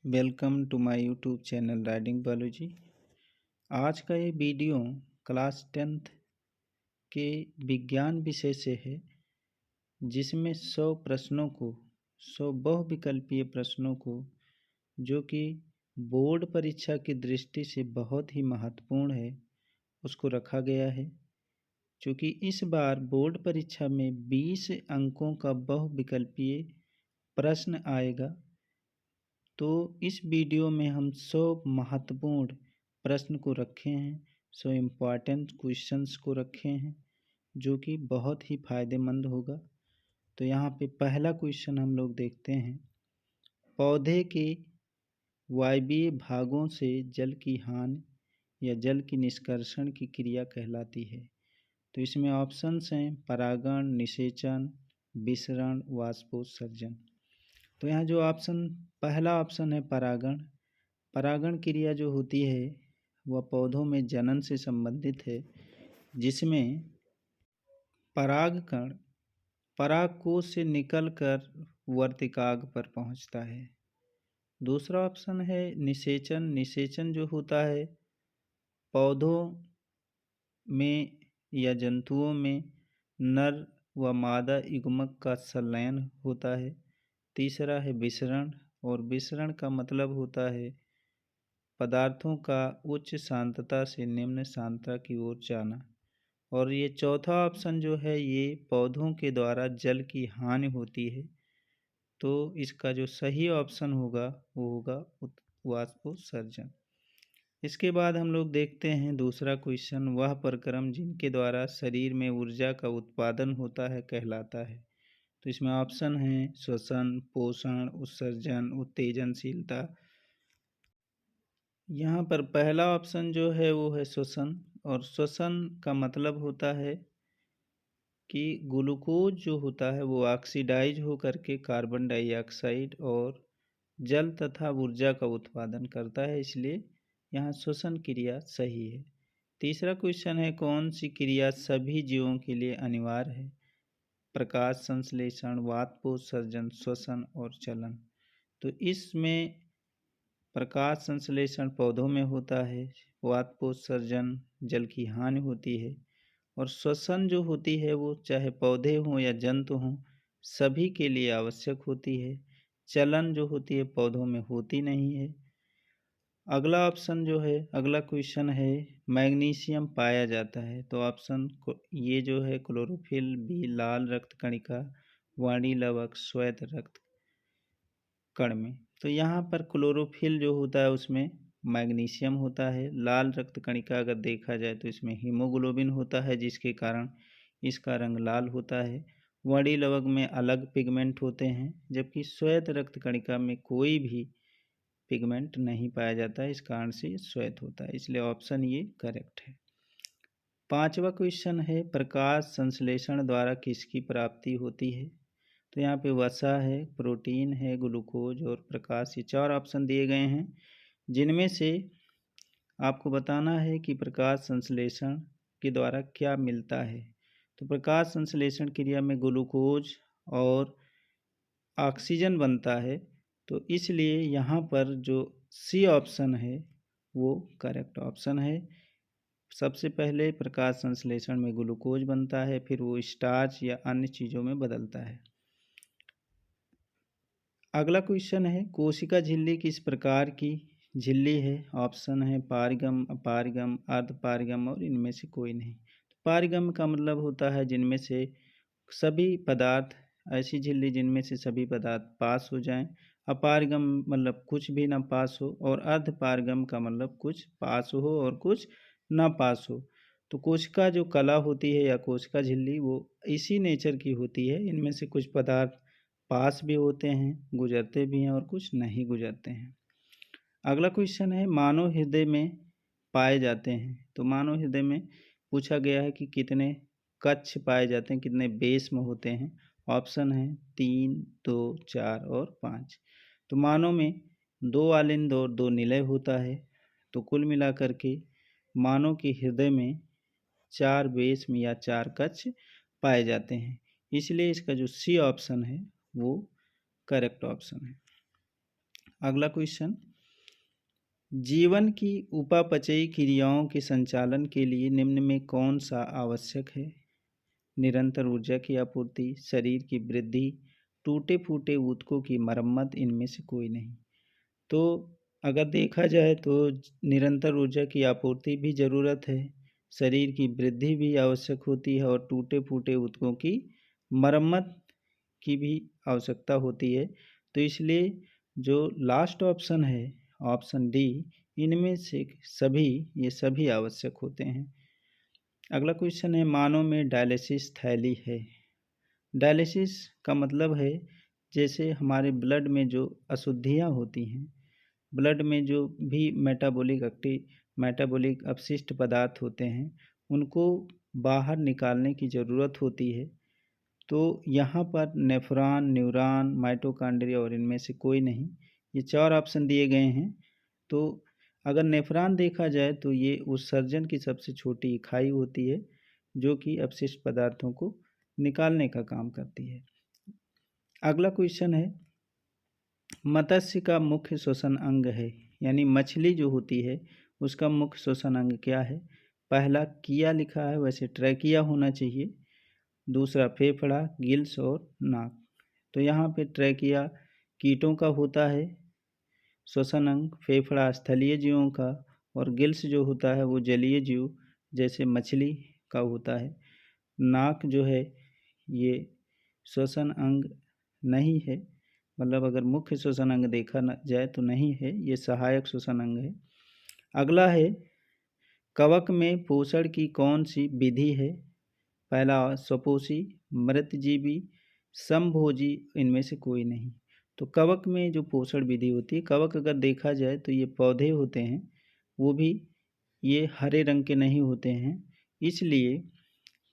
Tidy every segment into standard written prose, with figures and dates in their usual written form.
Welcome to my YouTube channel riding biology. आज का ये वीडियो क्लास 10th के विज्ञान विषय से है, जिसमें 100 बहुविकल्पीय प्रश्नों को जो कि बोर्ड परीक्षा की दृष्टि से बहुत ही महत्वपूर्ण है उसको रखा गया है। क्योंकि इस बार बोर्ड परीक्षा में 20 अंकों का बहुविकल्पीय प्रश्न आएगा, तो इस वीडियो में हम 100 महत्वपूर्ण प्रश्न को रखे हैं, 100 इम्पॉर्टेंट क्वेश्चंस को रखे हैं जो कि बहुत ही फायदेमंद होगा। तो यहाँ पे पहला क्वेश्चन हम लोग देखते हैं, पौधे के वायवीय भागों से जल की हानि या जल की निष्कर्षण की क्रिया कहलाती है। तो इसमें ऑप्शंस हैं परागण, निषेचन, विसरण, वाष्पोत्सर्जन। तो यहाँ जो पहला ऑप्शन है परागण। परागण क्रिया जो होती है वह पौधों में जनन से संबंधित है, जिसमें परागकण परागकोश से निकलकर वर्तिकाग्र पर पहुंचता है। दूसरा ऑप्शन है निषेचन। निषेचन जो होता है पौधों में या जंतुओं में नर व मादा युग्मक का संलयन होता है। तीसरा है विसरण, और विसरण का मतलब होता है पदार्थों का उच्च सांद्रता से निम्न सांद्रता की ओर जाना। और ये चौथा ऑप्शन जो है ये पौधों के द्वारा जल की हानि होती है। तो इसका जो सही ऑप्शन होगा वो होगा वाष्पोत्सर्जन। इसके बाद हम लोग देखते हैं दूसरा क्वेश्चन, वह प्रक्रम जिनके द्वारा शरीर में ऊर्जा का उत्पादन होता है कहलाता है। तो इसमें ऑप्शन है श्वसन, पोषण, उत्सर्जन, उत्तेजनशीलता। यहाँ पर पहला ऑप्शन जो है वो है श्वसन, और श्वसन का मतलब होता है कि ग्लूकोज जो होता है वो ऑक्सीडाइज होकर के कार्बन डाइऑक्साइड और जल तथा ऊर्जा का उत्पादन करता है, इसलिए यहाँ श्वसन क्रिया सही है। तीसरा क्वेश्चन है कौन सी क्रिया सभी जीवों के लिए अनिवार्य है? प्रकाश संश्लेषण, वाष्पोत्सर्जन, श्वसन और चलन। तो इसमें प्रकाश संश्लेषण पौधों में होता है, वाष्पोत्सर्जन जल की हानि होती है, और श्वसन जो होती है वो चाहे पौधे हों या जंतु हों सभी के लिए आवश्यक होती है। चलन जो होती है पौधों में होती नहीं है। अगला क्वेश्चन है मैग्नीशियम पाया जाता है। तो ऑप्शन ये जो है क्लोरोफिल, बी लाल रक्त कणिका, वाणी लवक, श्वेत रक्त कण में। तो यहाँ पर क्लोरोफिल जो होता है उसमें मैग्नीशियम होता है। लाल रक्त कणिका अगर देखा जाए तो इसमें हीमोग्लोबिन होता है, जिसके कारण इसका रंग लाल होता है। वड़ी लवक में अलग पिगमेंट होते हैं, जबकि श्वेत रक्त कणिका में कोई भी पिगमेंट नहीं पाया जाता है, इस कारण से श्वेत होता है, इसलिए ऑप्शन ये करेक्ट है। पांचवा क्वेश्चन है प्रकाश संश्लेषण द्वारा किसकी प्राप्ति होती है? तो यहाँ पे वसा है, प्रोटीन है, ग्लूकोज और प्रकाश, ये चार ऑप्शन दिए गए हैं, जिनमें से आपको बताना है कि प्रकाश संश्लेषण के द्वारा क्या मिलता है। तो प्रकाश संश्लेषण क्रिया में ग्लूकोज और ऑक्सीजन बनता है, तो इसलिए यहाँ पर जो सी ऑप्शन है वो करेक्ट ऑप्शन है। सबसे पहले प्रकाश संश्लेषण में ग्लूकोज बनता है, फिर वो स्टार्च या अन्य चीज़ों में बदलता है। अगला क्वेश्चन है कोशिका झिल्ली किस प्रकार की झिल्ली है? ऑप्शन है पारगम, अपारगम, अर्धपारगम और इनमें से कोई नहीं। पारगम का मतलब होता है जिनमें से सभी पदार्थ, ऐसी झिल्ली जिनमें से सभी पदार्थ पास हो जाएं। अपारगम मतलब कुछ भी ना पास हो, और अर्धपारगम का मतलब कुछ पास हो और कुछ ना पास हो। तो कोशिका जो कला होती है या कोशिका झिल्ली वो इसी नेचर की होती है, इनमें से कुछ पदार्थ पास भी होते हैं, गुजरते भी हैं, और कुछ नहीं गुजरते हैं। अगला क्वेश्चन है मानव हृदय में पाए जाते हैं। तो मानव हृदय में पूछा गया है कि कितने कक्ष पाए जाते हैं, कितने बेस में होते हैं। ऑप्शन है 3, 2, 4 और 5। तो मानव में 2 आलिंद और 2 निलय होता है। तो कुल मिलाकर के मानव के हृदय में 4 बेस में या 4 कक्ष पाए जाते हैं, इसलिए इसका जो सी ऑप्शन है वो करेक्ट ऑप्शन है। अगला क्वेश्चन, जीवन की उपापचयी क्रियाओं के संचालन के लिए निम्न में कौन सा आवश्यक है? निरंतर ऊर्जा की आपूर्ति, शरीर की वृद्धि, टूटे फूटे ऊतकों की मरम्मत, इनमें से कोई नहीं। तो अगर देखा जाए तो निरंतर ऊर्जा की आपूर्ति भी ज़रूरत है, शरीर की वृद्धि भी आवश्यक होती है और टूटे फूटे ऊतकों की मरम्मत की भी आवश्यकता होती है। तो इसलिए जो लास्ट ऑप्शन है, ऑप्शन डी, इनमें से सभी, ये सभी आवश्यक होते हैं। अगला क्वेश्चन है, मानव में डायलिसिस थैली है। डायलिसिस का मतलब है जैसे हमारे ब्लड में जो अशुद्धियाँ होती हैं, ब्लड में जो भी मेटाबॉलिक अपशिष्ट पदार्थ होते हैं, उनको बाहर निकालने की ज़रूरत होती है। तो यहाँ पर नेफ्रॉन, न्यूरॉन, माइटोकॉन्ड्रिया और इनमें से कोई नहीं, ये 4 ऑप्शन दिए गए हैं। तो अगर नेफ्रॉन देखा जाए तो ये उत्सर्जन की सबसे छोटी इकाई होती है जो कि अपशिष्ट पदार्थों को निकालने का काम करती है। अगला क्वेश्चन है, मत्स्य का मुख्य श्वसन अंग है, यानी मछली जो होती है उसका मुख्य श्वसन अंग क्या है? पहला किया लिखा है, वैसे ट्रैकिया होना चाहिए। दूसरा फेफड़ा, गिल्स और नाक। तो यहाँ पे ट्रैकिया कीटों का होता है श्वसन अंग, फेफड़ा स्थलीय जीवों का और गिल्स जो होता है वो जलीय जीव जैसे मछली का होता है। नाक जो है ये श्वसन अंग नहीं है, मतलब अगर मुख्य श्वसन अंग देखा जाए तो नहीं है, ये सहायक श्वसन अंग है। अगला है, कवक में पोषण की कौन सी विधि है? पहला स्वपोषी, मृतजीवी, समभोजी, इनमें से कोई नहीं। तो कवक में जो पोषण विधि होती है, कवक अगर देखा जाए तो ये पौधे होते हैं, वो भी ये हरे रंग के नहीं होते हैं, इसलिए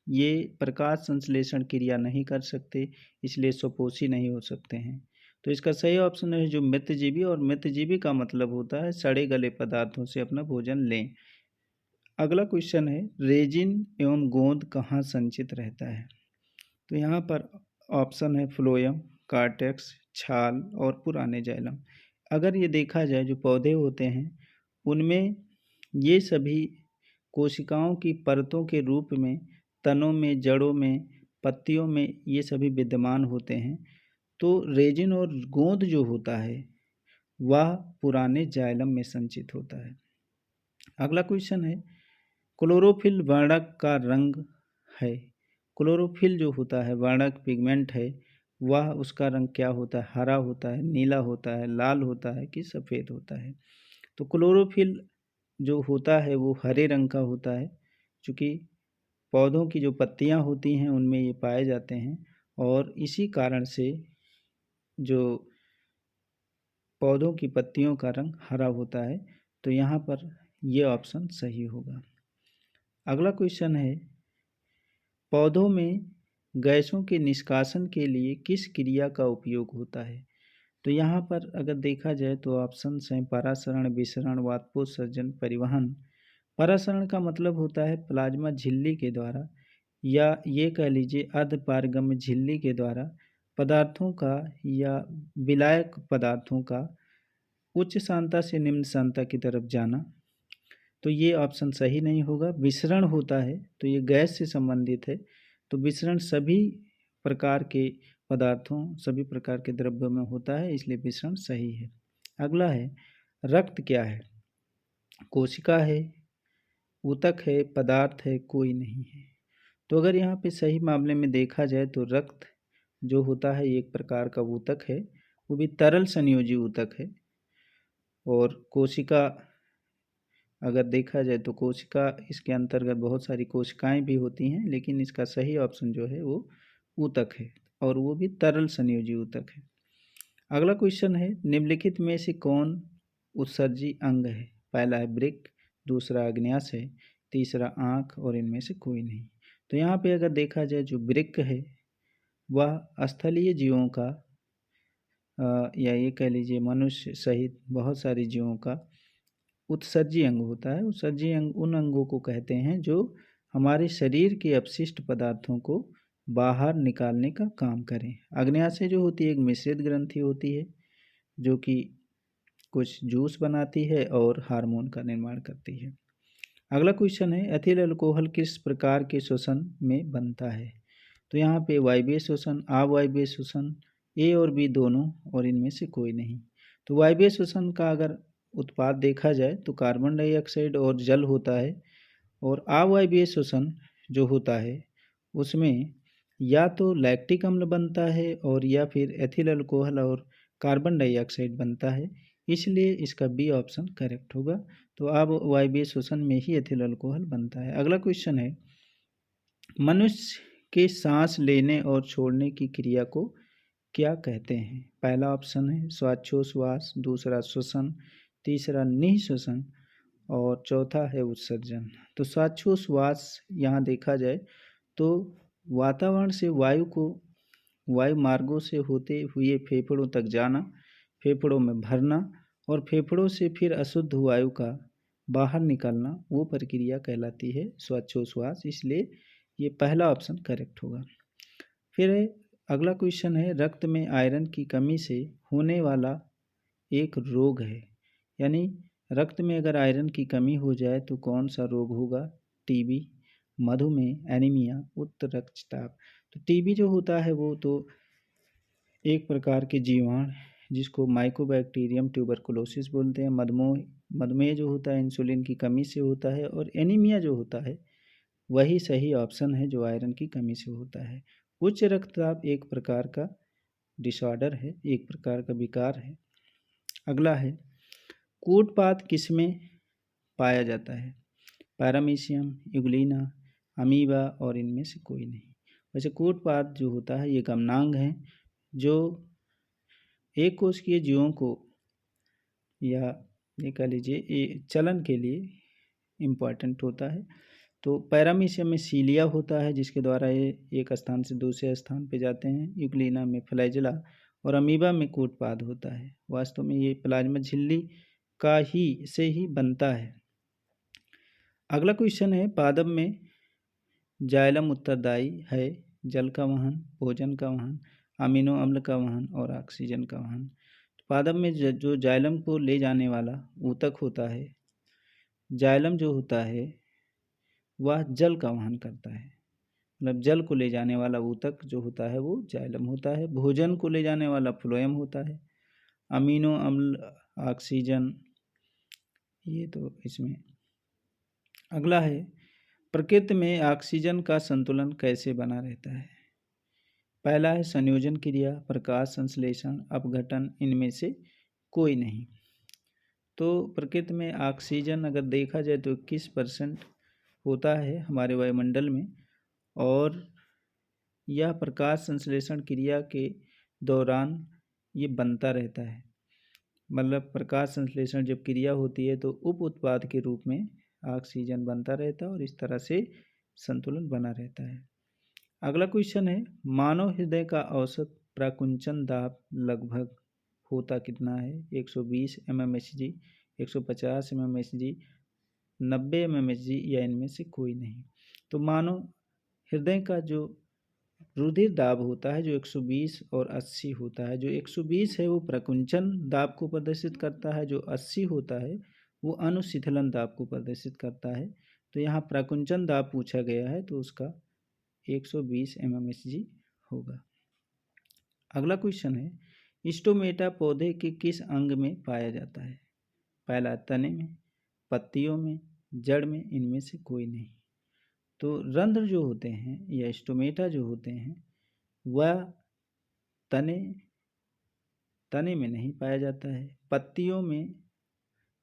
ये प्रकाश संश्लेषण क्रिया नहीं कर सकते, इसलिए स्वपोषी नहीं हो सकते हैं। तो इसका सही ऑप्शन है जो मृतजीवी, और मृतजीवी का मतलब होता है सड़े गले पदार्थों से अपना भोजन लें। अगला क्वेश्चन है, रेजिन एवं गोंद कहाँ संचित रहता है? तो यहाँ पर ऑप्शन है फ्लोएम, कार्टेक्स, छाल और पुराने जाइलम। अगर ये देखा जाए जो पौधे होते हैं उनमें ये सभी कोशिकाओं की परतों के रूप में तनों में, जड़ों में, पत्तियों में ये सभी विद्यमान होते हैं। तो रेजिन और गोंद जो होता है वह पुराने जाइलम में संचित होता है। अगला क्वेश्चन है, क्लोरोफिल वर्णक का रंग है। क्लोरोफिल जो होता है वर्णक पिगमेंट है, वह उसका रंग क्या होता है? हरा होता है, नीला होता है, लाल होता है कि सफ़ेद होता है? तो क्लोरोफिल जो होता है वो हरे रंग का होता है, चूँकि पौधों की जो पत्तियां होती हैं उनमें ये पाए जाते हैं और इसी कारण से जो पौधों की पत्तियों का रंग हरा होता है। तो यहाँ पर ये ऑप्शन सही होगा। अगला क्वेश्चन है, पौधों में गैसों के निष्कासन के लिए किस क्रिया का उपयोग होता है? तो यहाँ पर अगर देखा जाए तो ऑप्शन हैं परासरण, विसरण, वाष्पोत्सर्जन, परिवहन। परासरण का मतलब होता है प्लाज्मा झिल्ली के द्वारा, या ये कह लीजिए अर्धपारगम्य झिल्ली के द्वारा पदार्थों का या विलायक पदार्थों का उच्च सांद्रता से निम्न सांद्रता की तरफ जाना। तो ये ऑप्शन सही नहीं होगा। विसरण होता है तो ये गैस से संबंधित है, तो विसरण सभी प्रकार के पदार्थों, सभी प्रकार के द्रव्यों में होता है, इसलिए विसरण सही है। अगला है, रक्त क्या है? कोशिका है, ऊतक है, पदार्थ है, कोई नहीं है। तो अगर यहाँ पे सही मामले में देखा जाए तो रक्त जो होता है एक प्रकार का ऊतक है, वो भी तरल संयोजी ऊतक है। और कोशिका अगर देखा जाए तो कोशिका, इसके अंतर्गत बहुत सारी कोशिकाएं भी होती हैं, लेकिन इसका सही ऑप्शन जो है वो ऊतक है और वो भी तरल संयोजी ऊतक है। अगला क्वेश्चन है, निम्नलिखित में से कौन उत्सर्जी अंग है? पहला है वृक्क, दूसरा अग्न्यास है, तीसरा आँख और इनमें से कोई नहीं। तो यहाँ पे अगर देखा जाए जो वृक्क है वह स्थलीय जीवों का या ये कह लीजिए मनुष्य सहित बहुत सारे जीवों का उत्सर्जी अंग होता है। उत्सर्जी अंग उन अंगों को कहते हैं जो हमारे शरीर के अपशिष्ट पदार्थों को बाहर निकालने का काम करें। अग्न्याशय जो होती है एक मिश्रित ग्रंथि होती है जो कि कुछ जूस बनाती है और हार्मोन का निर्माण करती है। अगला क्वेश्चन है, एथिल अल्कोहल किस प्रकार के श्वसन में बनता है? तो यहाँ पे वायवीय श्वसन, अवायवीय श्वसन, ए और बी दोनों, और इनमें से कोई नहीं। तो वायवीय श्वसन का अगर उत्पाद देखा जाए तो कार्बन डाइऑक्साइड और जल होता है, और अवायवीय श्वसन जो होता है उसमें या तो लैक्टिक अम्ल बनता है और या फिर एथिल अल्कोहल और कार्बन डाइऑक्साइड बनता है, इसलिए इसका बी ऑप्शन करेक्ट होगा। तो अब वायवीय श्वसन में ही एथिल अल्कोहल बनता है। अगला क्वेश्चन है, मनुष्य के सांस लेने और छोड़ने की क्रिया को क्या कहते हैं? पहला ऑप्शन है श्वासोच्छ्वास, दूसरा श्वसन, तीसरा निःश्वसन और चौथा है उत्सर्जन। तो श्वासोच्छ्वास यहाँ देखा जाए तो वातावरण से वायु को वायु मार्गों से होते हुए फेफड़ों तक जाना, फेफड़ों में भरना और फेफड़ों से फिर अशुद्ध वायु का बाहर निकलना, वो प्रक्रिया कहलाती है श्वासोच्छ्वास, इसलिए ये पहला ऑप्शन करेक्ट होगा। फिर अगला क्वेश्चन है, रक्त में आयरन की कमी से होने वाला एक रोग है, यानी रक्त में अगर आयरन की कमी हो जाए तो कौन सा रोग होगा? टीबी, मधुमेह, एनीमिया, उच्च रक्तचाप। तो टीबी जो होता है वो तो एक प्रकार के जीवाणु जिसको माइकोबैक्टीरियम ट्यूबरकुलोसिस बोलते हैं। मधुमेह जो होता है इंसुलिन की कमी से होता है, और एनीमिया जो होता है वही सही ऑप्शन है जो आयरन की कमी से होता है। उच्च रक्तचाप एक प्रकार का डिसऑर्डर है, एक प्रकार का विकार है। अगला है, कूटपाद किसमें पाया जाता है? पैरामीशियम, यूग्लिना, अमीबा और इनमें से कोई नहीं। वैसे कूटपाद जो होता है ये गमनांग है जो एक कोशिकीय जीवों को, या ये कह लीजिए चलन के लिए इम्पॉर्टेंट होता है। तो पैरामीशियम में सीलिया होता है जिसके द्वारा ये एक स्थान से दूसरे स्थान पे जाते हैं, यूग्लिना में फ्लैजेला और अमीबा में कूटपाद होता है। वास्तव में ये प्लाज्मा झिल्ली का ही से ही बनता है। अगला क्वेश्चन है, पादप में जाइलम उत्तरदायी है जल का वहन, भोजन का वहन, अमीनो अम्ल का वहन और ऑक्सीजन का वहन। तो पादप में जो जाइलम को ले जाने वाला ऊतक होता है, जाइलम जो होता है वह जल का वहन करता है, मतलब जल को ले जाने वाला ऊतक जो होता है वो जाइलम होता है। भोजन को ले जाने वाला फ्लोएम होता है। अमीनो अम्ल, ऑक्सीजन, ये तो इसमें। अगला है, प्रकृति में ऑक्सीजन का संतुलन कैसे बना रहता है? पहला है संयोजन क्रिया, प्रकाश संश्लेषण, अपघटन, इनमें से कोई नहीं। तो प्रकृति में ऑक्सीजन अगर देखा जाए तो 21% होता है हमारे वायुमंडल में, और यह प्रकाश संश्लेषण क्रिया के दौरान ये बनता रहता है। मतलब प्रकाश संश्लेषण जब क्रिया होती है तो उप उत्पाद के रूप में ऑक्सीजन बनता रहता है और इस तरह से संतुलन बना रहता है। अगला क्वेश्चन है, मानव हृदय का औसत प्राकुंचन दाब लगभग होता कितना है? 120 mmHg, 150 mmHg, 90 mmHg या इनमें से कोई नहीं। तो मानव हृदय का जो रुधिर दाब होता है जो 120 और 80 होता है। जो 120 है वो प्रकुंचन दाब को प्रदर्शित करता है, जो 80 होता है वो अनुशीतलन दाब को प्रदर्शित करता है। तो यहाँ प्रकुंचन दाब पूछा गया है तो उसका 120 mmHg होगा। अगला क्वेश्चन है, स्टोमेटा पौधे के किस अंग में पाया जाता है? पहला तने में, पत्तियों में, जड़ में, इनमें से कोई नहीं। तो रंध्र जो होते हैं या स्टोमेटा जो होते हैं वह तने में नहीं पाया जाता है, पत्तियों में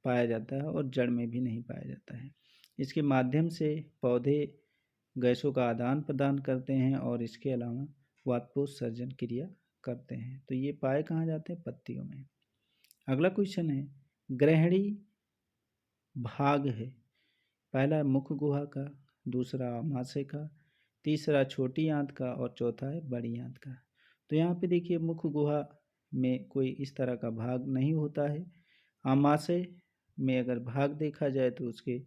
पाया जाता है और जड़ में भी नहीं पाया जाता है। इसके माध्यम से पौधे गैसों का आदान प्रदान करते हैं और इसके अलावा वाष्पोत्सर्जन क्रिया करते हैं। तो ये पाए कहाँ जाते हैं? पत्तियों में। अगला क्वेश्चन है, ग्रहणी भाग है, पहला है मुख्य गुहा का, दूसरा आमाशय का, तीसरा छोटी आंत का और चौथा है बड़ी आंत का। तो यहाँ पे देखिए मुख्य गुहा में कोई इस तरह का भाग नहीं होता है। आमाशय में अगर भाग देखा जाए तो उसके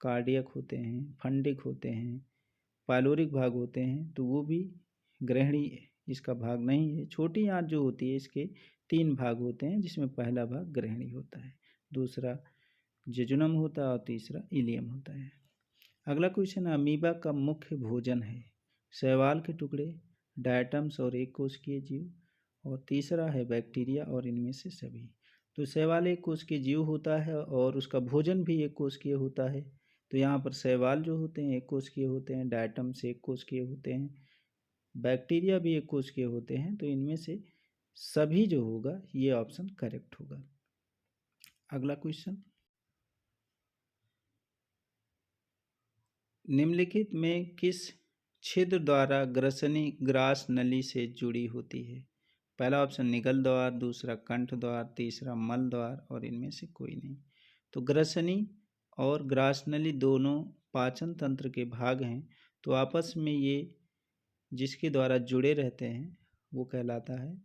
कार्डियक होते हैं, फंडिक होते हैं, पाइलोरिक भाग होते हैं, तो वो भी ग्रहणी इसका भाग नहीं है। छोटी आंत जो होती है इसके 3 भाग होते हैं, जिसमें पहला भाग ग्रहणी होता है, दूसरा जेजुनम होता है और तीसरा इलियम होता है। अगला क्वेश्चन, अमीबा का मुख्य भोजन है? शैवाल के टुकड़े, डायटम्स और एक कोशिकीय जीव, और तीसरा है बैक्टीरिया और इनमें से सभी। तो शैवाल एक कोशिकीय जीव होता है और उसका भोजन भी एक कोशिकीय होता है। तो यहाँ पर शैवाल जो होते हैं एक कोशिकीय होते हैं, डायटम्स एक कोशिकीय होते हैं, बैक्टीरिया भी एक कोशिकीय होते हैं। तो इनमें से सभी जो होगा ये ऑप्शन करेक्ट होगा। अगला क्वेश्चन, निम्नलिखित में किस छिद्र द्वारा ग्रसनी ग्रास नली से जुड़ी होती है? पहला ऑप्शन निगल द्वार, दूसरा कंठ द्वार, तीसरा मल द्वार और इनमें से कोई नहीं। तो ग्रसनी और ग्रास नली दोनों पाचन तंत्र के भाग हैं, तो आपस में ये जिसके द्वारा जुड़े रहते हैं वो कहलाता है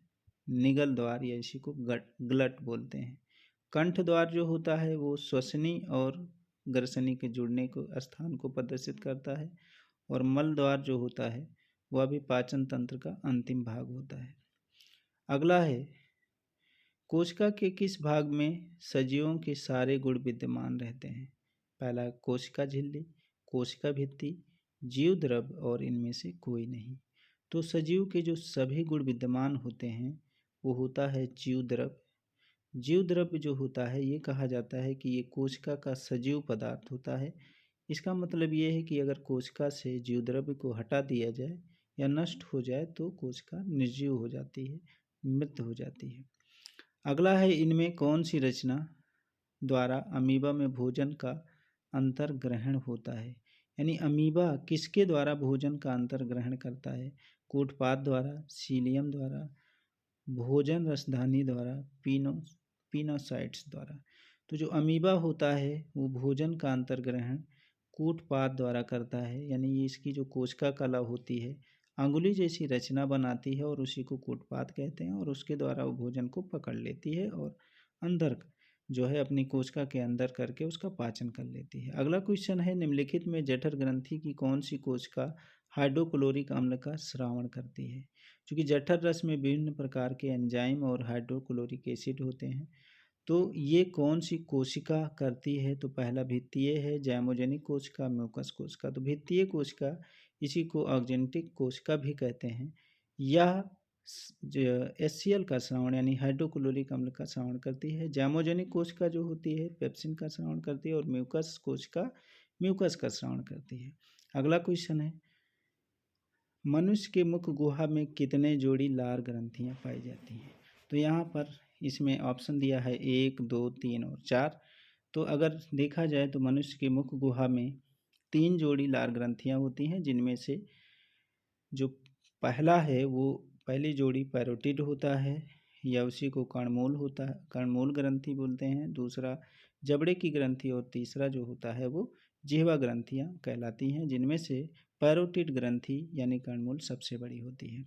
निगल द्वार, या इसी को ग्लट बोलते हैं। कंठ द्वार जो होता है वो श्वसनी और ग्रसनी के जुड़ने को स्थान को प्रदर्शित करता है, और मल द्वार जो होता है वह भी पाचन तंत्र का अंतिम भाग होता है। अगला है, कोशिका के किस भाग में सजीवों के सारे गुण विद्यमान रहते हैं? पहला कोशिका झिल्ली, कोशिका भित्ति, जीव द्रव्य और इनमें से कोई नहीं। तो सजीव के जो सभी गुण विद्यमान होते हैं वो होता है जीव द्रव्य। जीव द्रव्य जो होता है ये कहा जाता है कि ये कोशिका का सजीव पदार्थ होता है। इसका मतलब ये है कि अगर कोशिका से जीव द्रव्य को हटा दिया जाए या नष्ट हो जाए तो कोशिका निर्जीव हो जाती है, मृत हो जाती है। अगला है, इनमें कौन सी रचना द्वारा अमीबा में भोजन का अंतर ग्रहण होता है? यानी अमीबा किसके द्वारा भोजन का अंतर ग्रहण करता है? कूटपाद द्वारा, सीलियम द्वारा, भोजन रसधानी द्वारा, पिनोसाइट्स द्वारा। तो जो अमीबा होता है वो भोजन का अंतर ग्रहण कूटपाद द्वारा करता है, यानी ये इसकी जो कोशिका कला होती है अंगुली जैसी रचना बनाती है और उसी को कूटपाद कहते हैं, और उसके द्वारा वो भोजन को पकड़ लेती है और अंदर जो है अपनी कोशिका के अंदर करके उसका पाचन कर लेती है। अगला क्वेश्चन है, निम्नलिखित में जठर ग्रंथि की कौन सी कोशिका हाइड्रोक्लोरिक अम्ल का स्रावण करती है? क्योंकि जठर रस में विभिन्न प्रकार के एंजाइम और हाइड्रोक्लोरिक एसिड होते हैं, तो ये कौन सी कोशिका करती है? तो पहला भित्तीय है, जैमोजेनिक कोशिका, म्यूकस कोशिका। तो भित्तीय कोशिका, इसी को ऑक्जेंटिक कोशिका भी कहते हैं, यह HCl का स्रावण यानी हाइड्रोक्लोरिक अम्ल का स्रावण करती है। जैमोजेनिक कोशिका जो होती है पेप्सिन का स्रावण करती है, और म्यूकस कोशिका म्यूकस का स्रावण करती है। अगला क्वेश्चन है, मनुष्य के मुख गुहा में कितने जोड़ी लार ग्रंथियां पाई जाती हैं? तो यहाँ पर इसमें ऑप्शन दिया है 1, 2, 3 और 4। तो अगर देखा जाए तो मनुष्य के मुख गुहा में 3 जोड़ी लार ग्रंथियां होती हैं, जिनमें से जो पहला है वो पहली जोड़ी पैरोटिड होता है, या उसी को कर्णमूल होता है, कर्णमूल ग्रंथि बोलते हैं। दूसरा जबड़े की ग्रंथि, और तीसरा जो होता है वो जिह्वा ग्रंथियां कहलाती हैं, जिनमें से पैरोटिड ग्रंथि यानी कर्णमूल सबसे बड़ी होती है।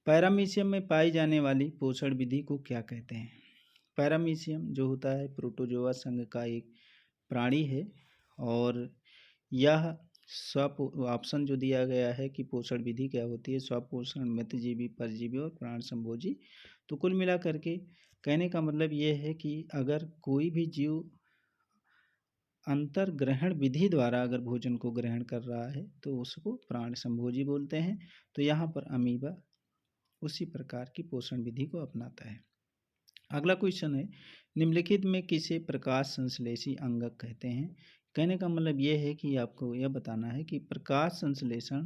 पैरामीशियम में पाई जाने वाली पोषण विधि को क्या कहते हैं? पैरामीशियम जो होता है प्रोटोजोआ संघ का एक प्राणी है, और यह ऑप्शन जो दिया गया है कि पोषण विधि क्या होती है, स्वपोषण, मितजीवी, परजीवी और प्राण संभोजी। तो कुल मिला करके कहने का मतलब ये है कि अगर कोई भी जीव अंतर ग्रहण विधि द्वारा अगर भोजन को ग्रहण कर रहा है तो उसको प्राण संभोजी बोलते हैं। तो यहाँ पर अमीबा उसी प्रकार की पोषण विधि को अपनाता है। अगला क्वेश्चन है, निम्नलिखित में किसे प्रकाश संश्लेषी अंगक कहते हैं? कहने का मतलब ये है कि आपको यह बताना है कि प्रकाश संश्लेषण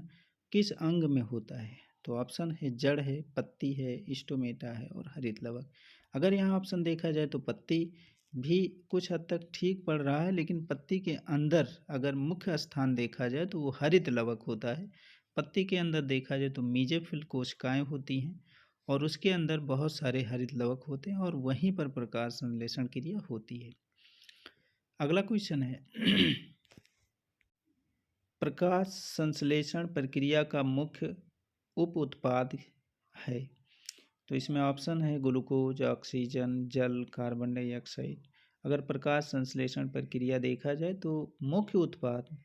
किस अंग में होता है। तो ऑप्शन है जड़ है, पत्ती है, स्टोमेटा है और हरित लवक। अगर यहाँ ऑप्शन देखा जाए तो पत्ती भी कुछ हद तक ठीक पड़ रहा है, लेकिन पत्ती के अंदर अगर मुख्य स्थान देखा जाए तो वो हरित लवक होता है। पत्ती के अंदर देखा जाए तो मीजोफिल कोशिकाएं होती हैं, और उसके अंदर बहुत सारे हरित लवक होते हैं, और वहीं पर प्रकाश संश्लेषण क्रिया होती है। अगला क्वेश्चन है, प्रकाश संश्लेषण प्रक्रिया का मुख्य उप उत्पाद है? तो इसमें ऑप्शन है ग्लूकोज, ऑक्सीजन, जल, कार्बन डाइऑक्साइड। अगर प्रकाश संश्लेषण प्रक्रिया देखा जाए तो मुख्य उत्पाद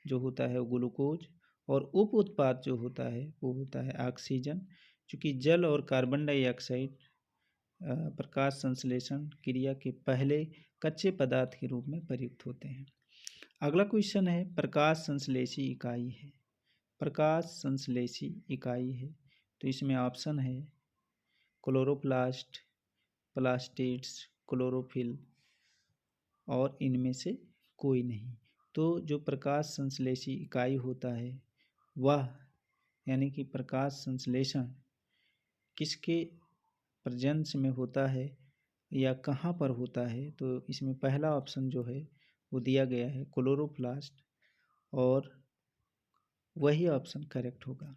जो होता है वो ग्लूकोज, और उप उत्पाद जो होता है वो होता है ऑक्सीजन, चूँकि जल और कार्बन डाइऑक्साइड प्रकाश संश्लेषण क्रिया के पहले कच्चे पदार्थ के रूप में प्रयुक्त होते हैं। अगला क्वेश्चन है प्रकाश संश्लेषी इकाई है। प्रकाश संश्लेषी इकाई है तो इसमें ऑप्शन है क्लोरोप्लास्ट, प्लास्टिड्स, क्लोरोफिल और इनमें से कोई नहीं। तो जो प्रकाश संश्लेषी इकाई होता है वह यानी कि प्रकाश संश्लेषण किसके प्रेजेंस में होता है या कहाँ पर होता है, तो इसमें पहला ऑप्शन जो है वो दिया गया है क्लोरोप्लास्ट और वही ऑप्शन करेक्ट होगा।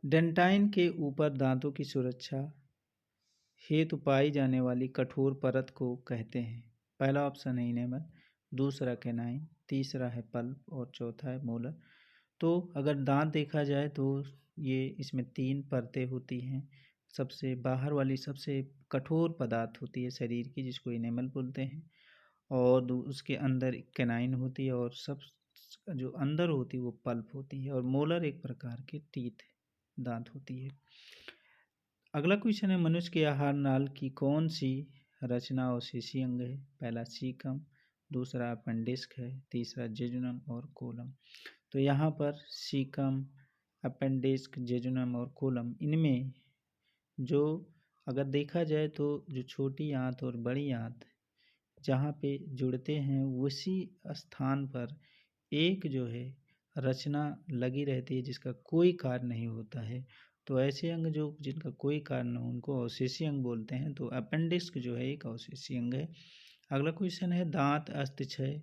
डेंटाइन के ऊपर दांतों की सुरक्षा हेतु पाई जाने वाली कठोर परत को कहते हैं। पहला ऑप्शन है इनेमल, दूसरा कैनाइन, तीसरा है पल्प और चौथा है मोलर। तो अगर दांत देखा जाए तो ये इसमें 3 परतें होती हैं। सबसे बाहर वाली सबसे कठोर पदार्थ होती है शरीर की जिसको इनेमल बोलते हैं और उसके अंदर कैनाइन होती है और सब जो अंदर होती है वो पल्प होती है और मोलर एक प्रकार की टीथ दांत होती है। अगला क्वेश्चन है मनुष्य के आहार नाल की कौन सी रचना अवशेषी अंग है। पहला सीकम, दूसरा अपेंडिक्स है, तीसरा जेजुनम और कोलम। तो यहाँ पर सीकम, अपेंडिक्स, जेजुनम और कोलम इनमें जो अगर देखा जाए तो जो छोटी आंत और बड़ी आंत जहाँ पे जुड़ते हैं उसी स्थान पर एक जो है रचना लगी रहती है जिसका कोई कार्य नहीं होता है। तो ऐसे अंग जो जिनका कोई कार्य न हो उनको अवशेषी अंग बोलते हैं। तो अपेंडिक्स जो है एक अवशेषी अंग है। अगला क्वेश्चन है दांत अस्थिक्षय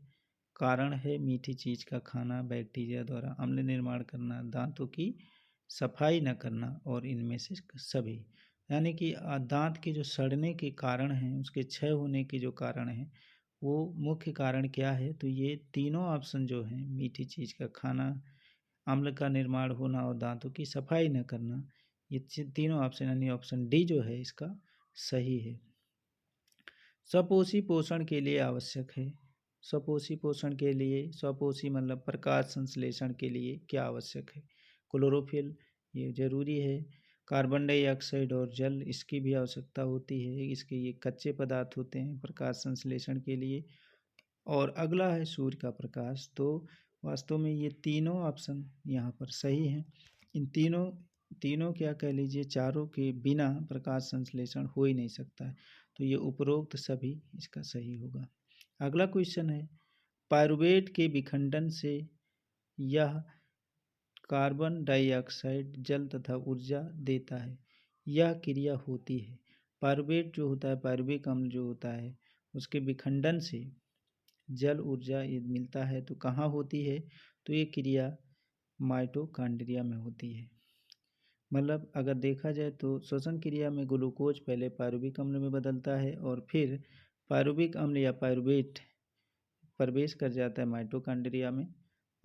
कारण है मीठी चीज का खाना, बैक्टीरिया द्वारा अम्ल निर्माण करना, दांतों की सफाई न करना और इनमें से सभी। यानी कि दांत के जो सड़ने के कारण हैं उसके क्षय होने के जो कारण हैं वो मुख्य कारण क्या है, तो ये तीनों ऑप्शन जो हैं मीठी चीज़ का खाना, अम्ल का निर्माण होना और दांतों की सफाई न करना, ये तीनों ऑप्शन यानी ऑप्शन डी जो है इसका सही है। स्वपोषी पोषण के लिए आवश्यक है। स्वपोषी पोषण के लिए, स्वपोषी मतलब प्रकाश संश्लेषण के लिए क्या आवश्यक है। क्लोरोफिल ये जरूरी है, कार्बन डाइऑक्साइड और जल इसकी भी आवश्यकता होती है, इसके ये कच्चे पदार्थ होते हैं प्रकाश संश्लेषण के लिए। और अगला है सूर्य का प्रकाश। तो वास्तव में ये तीनों ऑप्शन यहाँ पर सही हैं। इन तीनों क्या कह लीजिए चारों के बिना प्रकाश संश्लेषण हो ही नहीं सकता है। तो ये उपरोक्त सभी इसका सही होगा। अगला क्वेश्चन है पायरुवेट के विखंडन से यह कार्बन डाइऑक्साइड जल तथा ऊर्जा देता है, यह क्रिया होती है। पायरुवेट जो होता है, पायरुविक अम्ल जो होता है उसके विखंडन से जल ऊर्जा ये मिलता है। तो कहाँ होती है, तो ये क्रिया माइटोकॉन्ड्रिया में होती है। मतलब अगर देखा जाए तो श्वसन क्रिया में ग्लूकोज पहले पायरुविक अम्ल में बदलता है और फिर पायरुविक अम्ल या पायरुवेट प्रवेश कर जाता है माइटोकॉन्ड्रिया में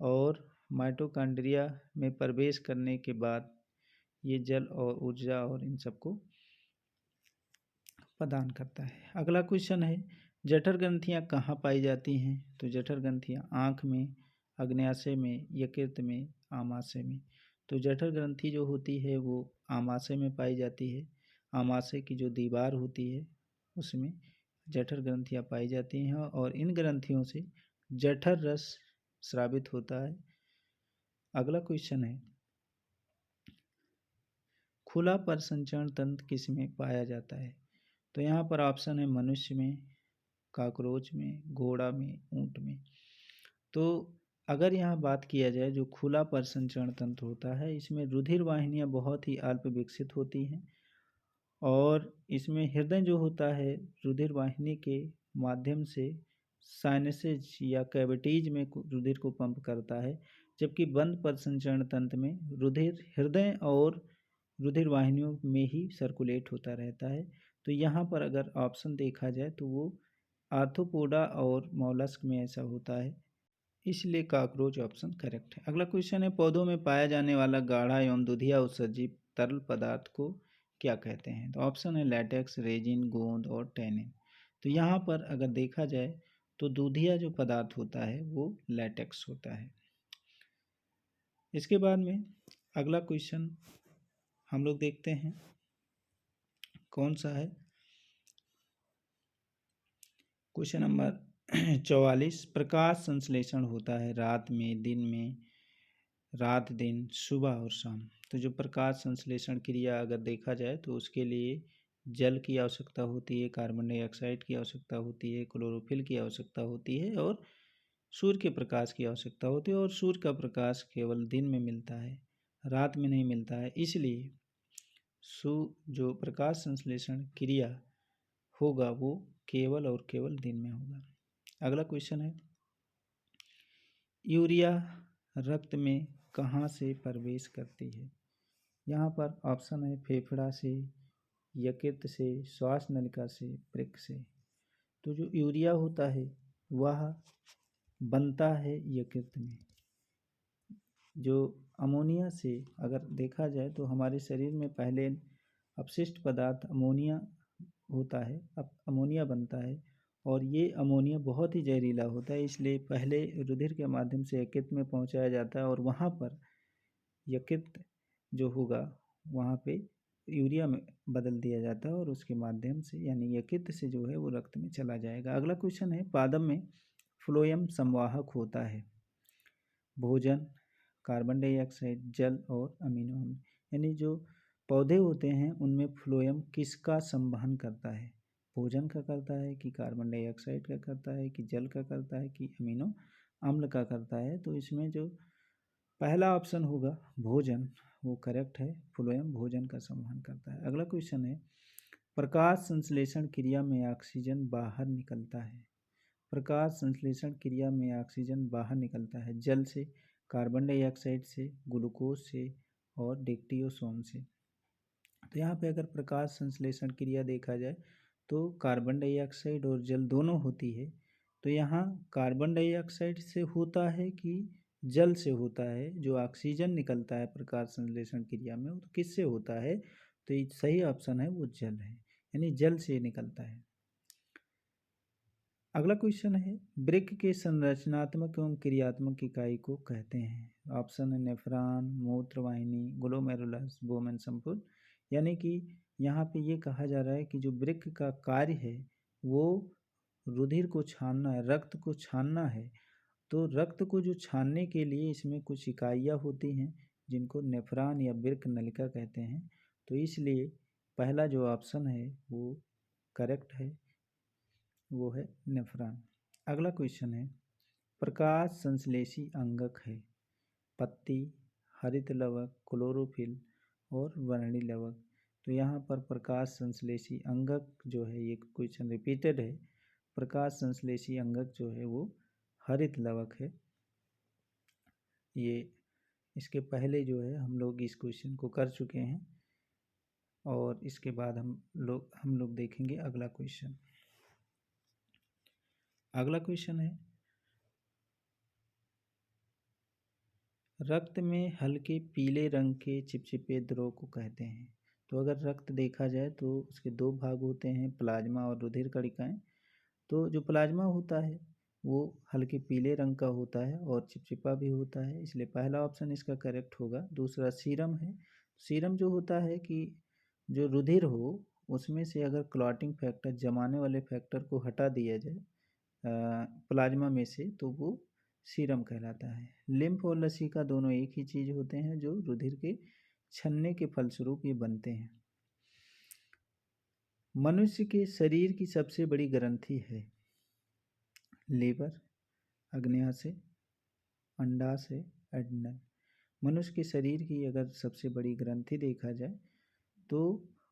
और माइटोकॉन्ड्रिया में प्रवेश करने के बाद ये जल और ऊर्जा और इन सबको प्रदान करता है। अगला क्वेश्चन है जठर ग्रंथियाँ कहाँ पाई जाती हैं। तो जठर ग्रंथियाँ आँख में, अग्न्याशय में, यकृत में, आमाशय में। तो जठर ग्रंथि जो होती है वो आमाशय में पाई जाती है। आमाशय की जो दीवार होती है उसमें जठर ग्रंथियाँ पाई जाती हैं और इन ग्रंथियों से जठर रस स्रावित होता है। अगला क्वेश्चन है खुला परिसंचरण तंत्र किसमें पाया जाता है। तो यहाँ पर ऑप्शन है मनुष्य में, काकरोच में, घोड़ा में, ऊँट में। तो अगर यहाँ बात किया जाए जो खुला परिसंचरण तंत्र होता है इसमें रुधिर वाहिनियाँ बहुत ही अल्प विकसित होती हैं और इसमें हृदय जो होता है रुधिर वाहिनी के माध्यम से साइनसेज या कैविटीज में रुधिर को पंप करता है, जबकि बंद परिसंचरण तंत्र में रुधिर हृदय और रुधिर वाहिनियों में ही सर्कुलेट होता रहता है। तो यहाँ पर अगर ऑप्शन देखा जाए तो वो आर्थ्रोपोडा और मॉलस्क में ऐसा होता है, इसलिए काकरोच ऑप्शन करेक्ट है। अगला क्वेश्चन है पौधों में पाया जाने वाला गाढ़ा एवं दुधिया उत्सर्जित तरल पदार्थ को क्या कहते हैं। तो ऑप्शन है लैटेक्स, रेजिन, गोंद और टैनिन। तो यहाँ पर अगर देखा जाए तो दूधिया जो पदार्थ होता है वो लैटेक्स होता है। इसके बाद में अगला क्वेश्चन हम लोग देखते हैं कौन सा है? Question number 44। प्रकाश संश्लेषण होता है रात में, दिन में, रात दिन, सुबह और शाम। तो जो प्रकाश संश्लेषण क्रिया अगर देखा जाए तो उसके लिए जल की आवश्यकता होती है, कार्बन डाइऑक्साइड की आवश्यकता होती है, क्लोरोफिल की आवश्यकता होती है और सूर्य के प्रकाश की आवश्यकता होती है। और सूर्य का प्रकाश केवल दिन में मिलता है, रात में नहीं मिलता है। इसलिए जो प्रकाश संश्लेषण क्रिया होगा वो केवल और केवल दिन में होगा। अगला क्वेश्चन है, यूरिया रक्त में कहाँ से प्रवेश करती है? यहाँ पर ऑप्शन है फेफड़ा से, यकृत से, श्वास नलिका से, वृक्क से। तो जो यूरिया होता है वह बनता है यकृत में। जो अमोनिया से अगर देखा जाए तो हमारे शरीर में पहले अपशिष्ट पदार्थ अमोनिया होता है, अब अमोनिया बनता है और ये अमोनिया बहुत ही जहरीला होता है, इसलिए पहले रुधिर के माध्यम से यकृत में पहुंचाया जाता है और वहाँ पर यकृत जो होगा वहाँ पे यूरिया में बदल दिया जाता है और उसके माध्यम से यानी यकृत से जो है वो रक्त में चला जाएगा। अगला क्वेश्चन है, पादप में फ्लोएम संवाहक होता है भोजन, कार्बन डाइऑक्साइड, जल और अमीनो अम्ल। यानी जो पौधे होते हैं उनमें फ्लोएम किसका संवहन करता है? भोजन का करता है कि कार्बन डाइऑक्साइड का करता है कि जल का करता है कि अमीनो अम्ल का करता है? तो इसमें जो पहला ऑप्शन होगा भोजन, वो करेक्ट है। फ्लोएम भोजन का संवहन करता है। अगला क्वेश्चन है, प्रकाश संश्लेषण क्रिया में ऑक्सीजन बाहर निकलता है। प्रकाश संश्लेषण क्रिया में ऑक्सीजन बाहर निकलता है जल से, कार्बन डाइऑक्साइड से, ग्लूकोज से और डिकैटोसोम से। तो यहाँ पे अगर प्रकाश संश्लेषण क्रिया देखा जाए तो कार्बन डाइऑक्साइड और जल दोनों होती है। तो यहाँ कार्बन डाइऑक्साइड से होता है कि जल से होता है? जो ऑक्सीजन निकलता है प्रकाश संश्लेषण क्रिया में वो तो किससे होता है? तो ये सही ऑप्शन है वो जल है, यानी जल से निकलता है। अगला क्वेश्चन है, वृक्क के संरचनात्मक एवं क्रियात्मक इकाई को कहते हैं। ऑप्शन है नेफ्रॉन, मूत्रवाहिनी, ग्लोमेरुलस, बोमेन संपुल। यानी कि यहाँ पे ये कहा जा रहा है कि जो वृक्क का कार्य है वो रुधिर को छानना है, रक्त को छानना है। तो रक्त को जो छानने के लिए इसमें कुछ इकाइयाँ होती हैं जिनको नेफ्रॉन या वृक्क नलिका कहते हैं। तो इसलिए पहला जो ऑप्शन है वो करेक्ट है, वो है नेफ्रॉन। अगला क्वेश्चन है, प्रकाश संश्लेषी अंगक है पत्ती, हरित लवक, क्लोरोफिल और वर्णी लवक। तो यहाँ पर प्रकाश संश्लेषी अंगक जो है, ये क्वेश्चन रिपीटेड है, प्रकाश संश्लेषी अंगक जो है वो हरित लवक है। ये इसके पहले जो है हम लोग इस क्वेश्चन को कर चुके हैं और इसके बाद हम लोग देखेंगे अगला क्वेश्चन। अगला क्वेश्चन है, रक्त में हल्के पीले रंग के चिपचिपे द्रव को कहते हैं। तो अगर रक्त देखा जाए तो उसके दो भाग होते हैं, प्लाज्मा और रुधिर कणिकाएं। तो जो प्लाज्मा होता है वो हल्के पीले रंग का होता है और चिपचिपा भी होता है, इसलिए पहला ऑप्शन इसका करेक्ट होगा। दूसरा सीरम है। सीरम जो होता है कि जो रुधिर हो उसमें से अगर क्लॉटिंग फैक्टर, जमाने वाले फैक्टर को हटा दिया जाए प्लाज्मा में से तो वो सीरम कहलाता है। लिम्फ और लसिका दोनों एक ही चीज़ होते हैं जो रुधिर के छनने के फलस्वरूप ये बनते हैं। मनुष्य के शरीर की सबसे बड़ी ग्रंथि है लीवर, अग्न्याशय, अंडाशय, एड्नल। मनुष्य के शरीर की अगर सबसे बड़ी ग्रंथि देखा जाए तो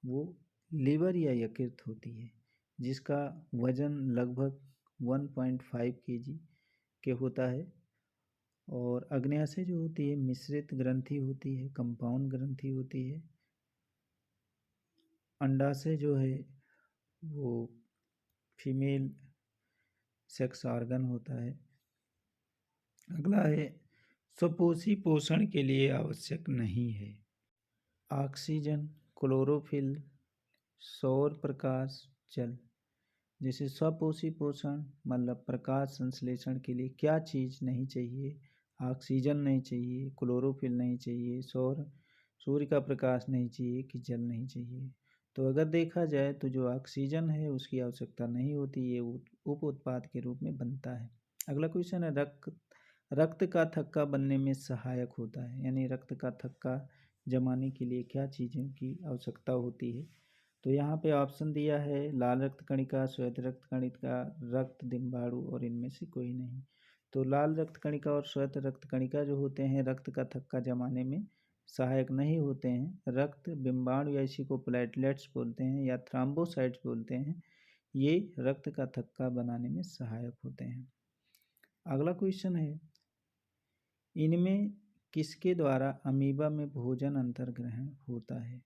वो लीवर या यकृत होती है, जिसका वजन लगभग 1.5 kg के होता है। और अग्न्याशय जो होती है मिश्रित ग्रंथि होती है, कंपाउंड ग्रंथि होती है। अंडाशय जो है वो फीमेल सेक्स ऑर्गन होता है। अगला है, स्वपोषी पोषण के लिए आवश्यक नहीं है ऑक्सीजन, क्लोरोफिल, सौर प्रकाश, जल। जैसे स्वपोषी पोषण मतलब प्रकाश संश्लेषण के लिए क्या चीज़ नहीं चाहिए? ऑक्सीजन नहीं चाहिए, क्लोरोफिल नहीं चाहिए, सूर्य का प्रकाश नहीं चाहिए कि जल नहीं चाहिए। तो अगर देखा जाए तो जो ऑक्सीजन है उसकी आवश्यकता नहीं होती, ये उप उत्पाद के रूप में बनता है। अगला क्वेश्चन है, रक्त का थक्का बनने में सहायक होता है, यानी रक्त का थक्का जमाने के लिए क्या चीज़ों की आवश्यकता होती है। तो यहाँ पे ऑप्शन दिया है लाल रक्त कणिका, श्वेत रक्त कणिका, रक्त डिम्बाणु और इनमें से कोई नहीं। तो लाल रक्त कणिका और श्वेत रक्त कणिका जो होते हैं रक्त का थक्का जमाने में सहायक नहीं होते हैं। रक्त बिम्बाणु या इसी को प्लेटलेट्स बोलते हैं या थ्राम्बोसाइट्स बोलते हैं, ये रक्त का थक्का बनाने में सहायक होते हैं। अगला क्वेश्चन है, इनमें किसके द्वारा अमीबा में भोजन अंतर्ग्रहण होता है।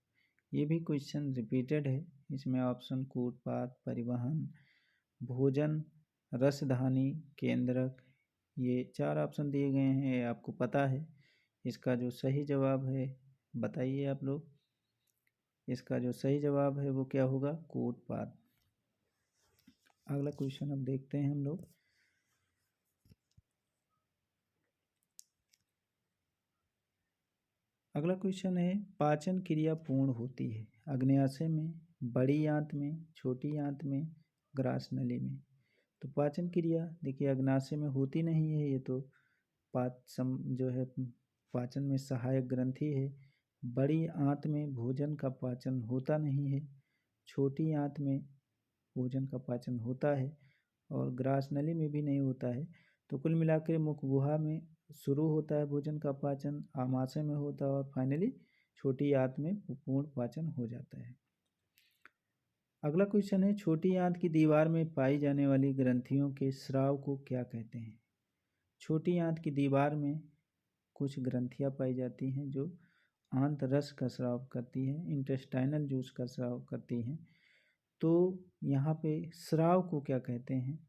ये भी क्वेश्चन रिपीटेड है। इसमें ऑप्शन कूटपाद, परिवहन, भोजन, रसधानी, केंद्रक, ये 4 ऑप्शन दिए गए हैं, ये आपको पता है। इसका जो सही जवाब है बताइए आप लोग। इसका जो सही जवाब है वो क्या होगा, कूटपाद। अगला क्वेश्चन अब देखते हैं हम लोग। अगला क्वेश्चन है, पाचन क्रिया पूर्ण होती है अग्न्याशय में, बड़ी आंत में, छोटी आंत में, ग्रास नली में। तो पाचन क्रिया देखिए अग्न्याशय में होती नहीं है, ये तो जो है पाचन में सहायक ग्रंथि है। बड़ी आंत में भोजन का पाचन होता नहीं है, छोटी आंत में भोजन का पाचन होता है और ग्रास नली में भी नहीं होता है। तो कुल मिलाकर मुख गुहा में शुरू होता है भोजन का पाचन, आमाशय में होता है और फाइनली छोटी आंत में पूर्ण पाचन हो जाता है। अगला क्वेश्चन है, छोटी आंत की दीवार में पाई जाने वाली ग्रंथियों के स्राव को क्या कहते हैं। छोटी आंत की दीवार में कुछ ग्रंथियां पाई जाती हैं जो आंत रस का स्राव करती हैं, इंटेस्टाइनल जूस का स्राव करती हैं। तो यहाँ पे स्राव को क्या कहते हैं,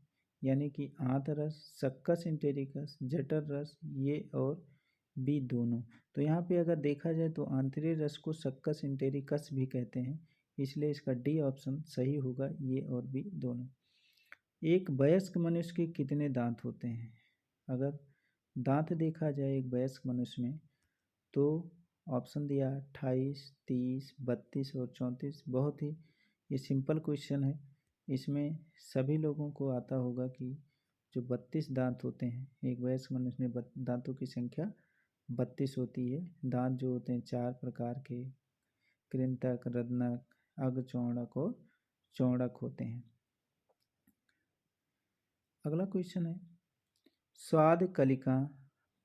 यानी कि आंत रस, सक्कस इंटेरिकस, जठर रस, ये और बी दोनों। तो यहाँ पे अगर देखा जाए तो आंतरिक रस को सक्कस इंटेरिकस भी कहते हैं, इसलिए इसका डी ऑप्शन सही होगा, ये और बी दोनों। एक वयस्क मनुष्य के कितने दांत होते हैं। अगर दांत देखा जाए एक वयस्क मनुष्य में तो ऑप्शन दिया 28, 30, 32 और 34। बहुत ही ये सिंपल क्वेश्चन है, इसमें सभी लोगों को आता होगा कि जो 32 दांत होते हैं एक वयस्क मनुष्य में दांतों की संख्या 32 होती है। दांत जो होते हैं 4 प्रकार के, कृंतक, रत्नक, अग्रचौड़क और चौड़क होते हैं। अगला क्वेश्चन है, स्वाद कलिका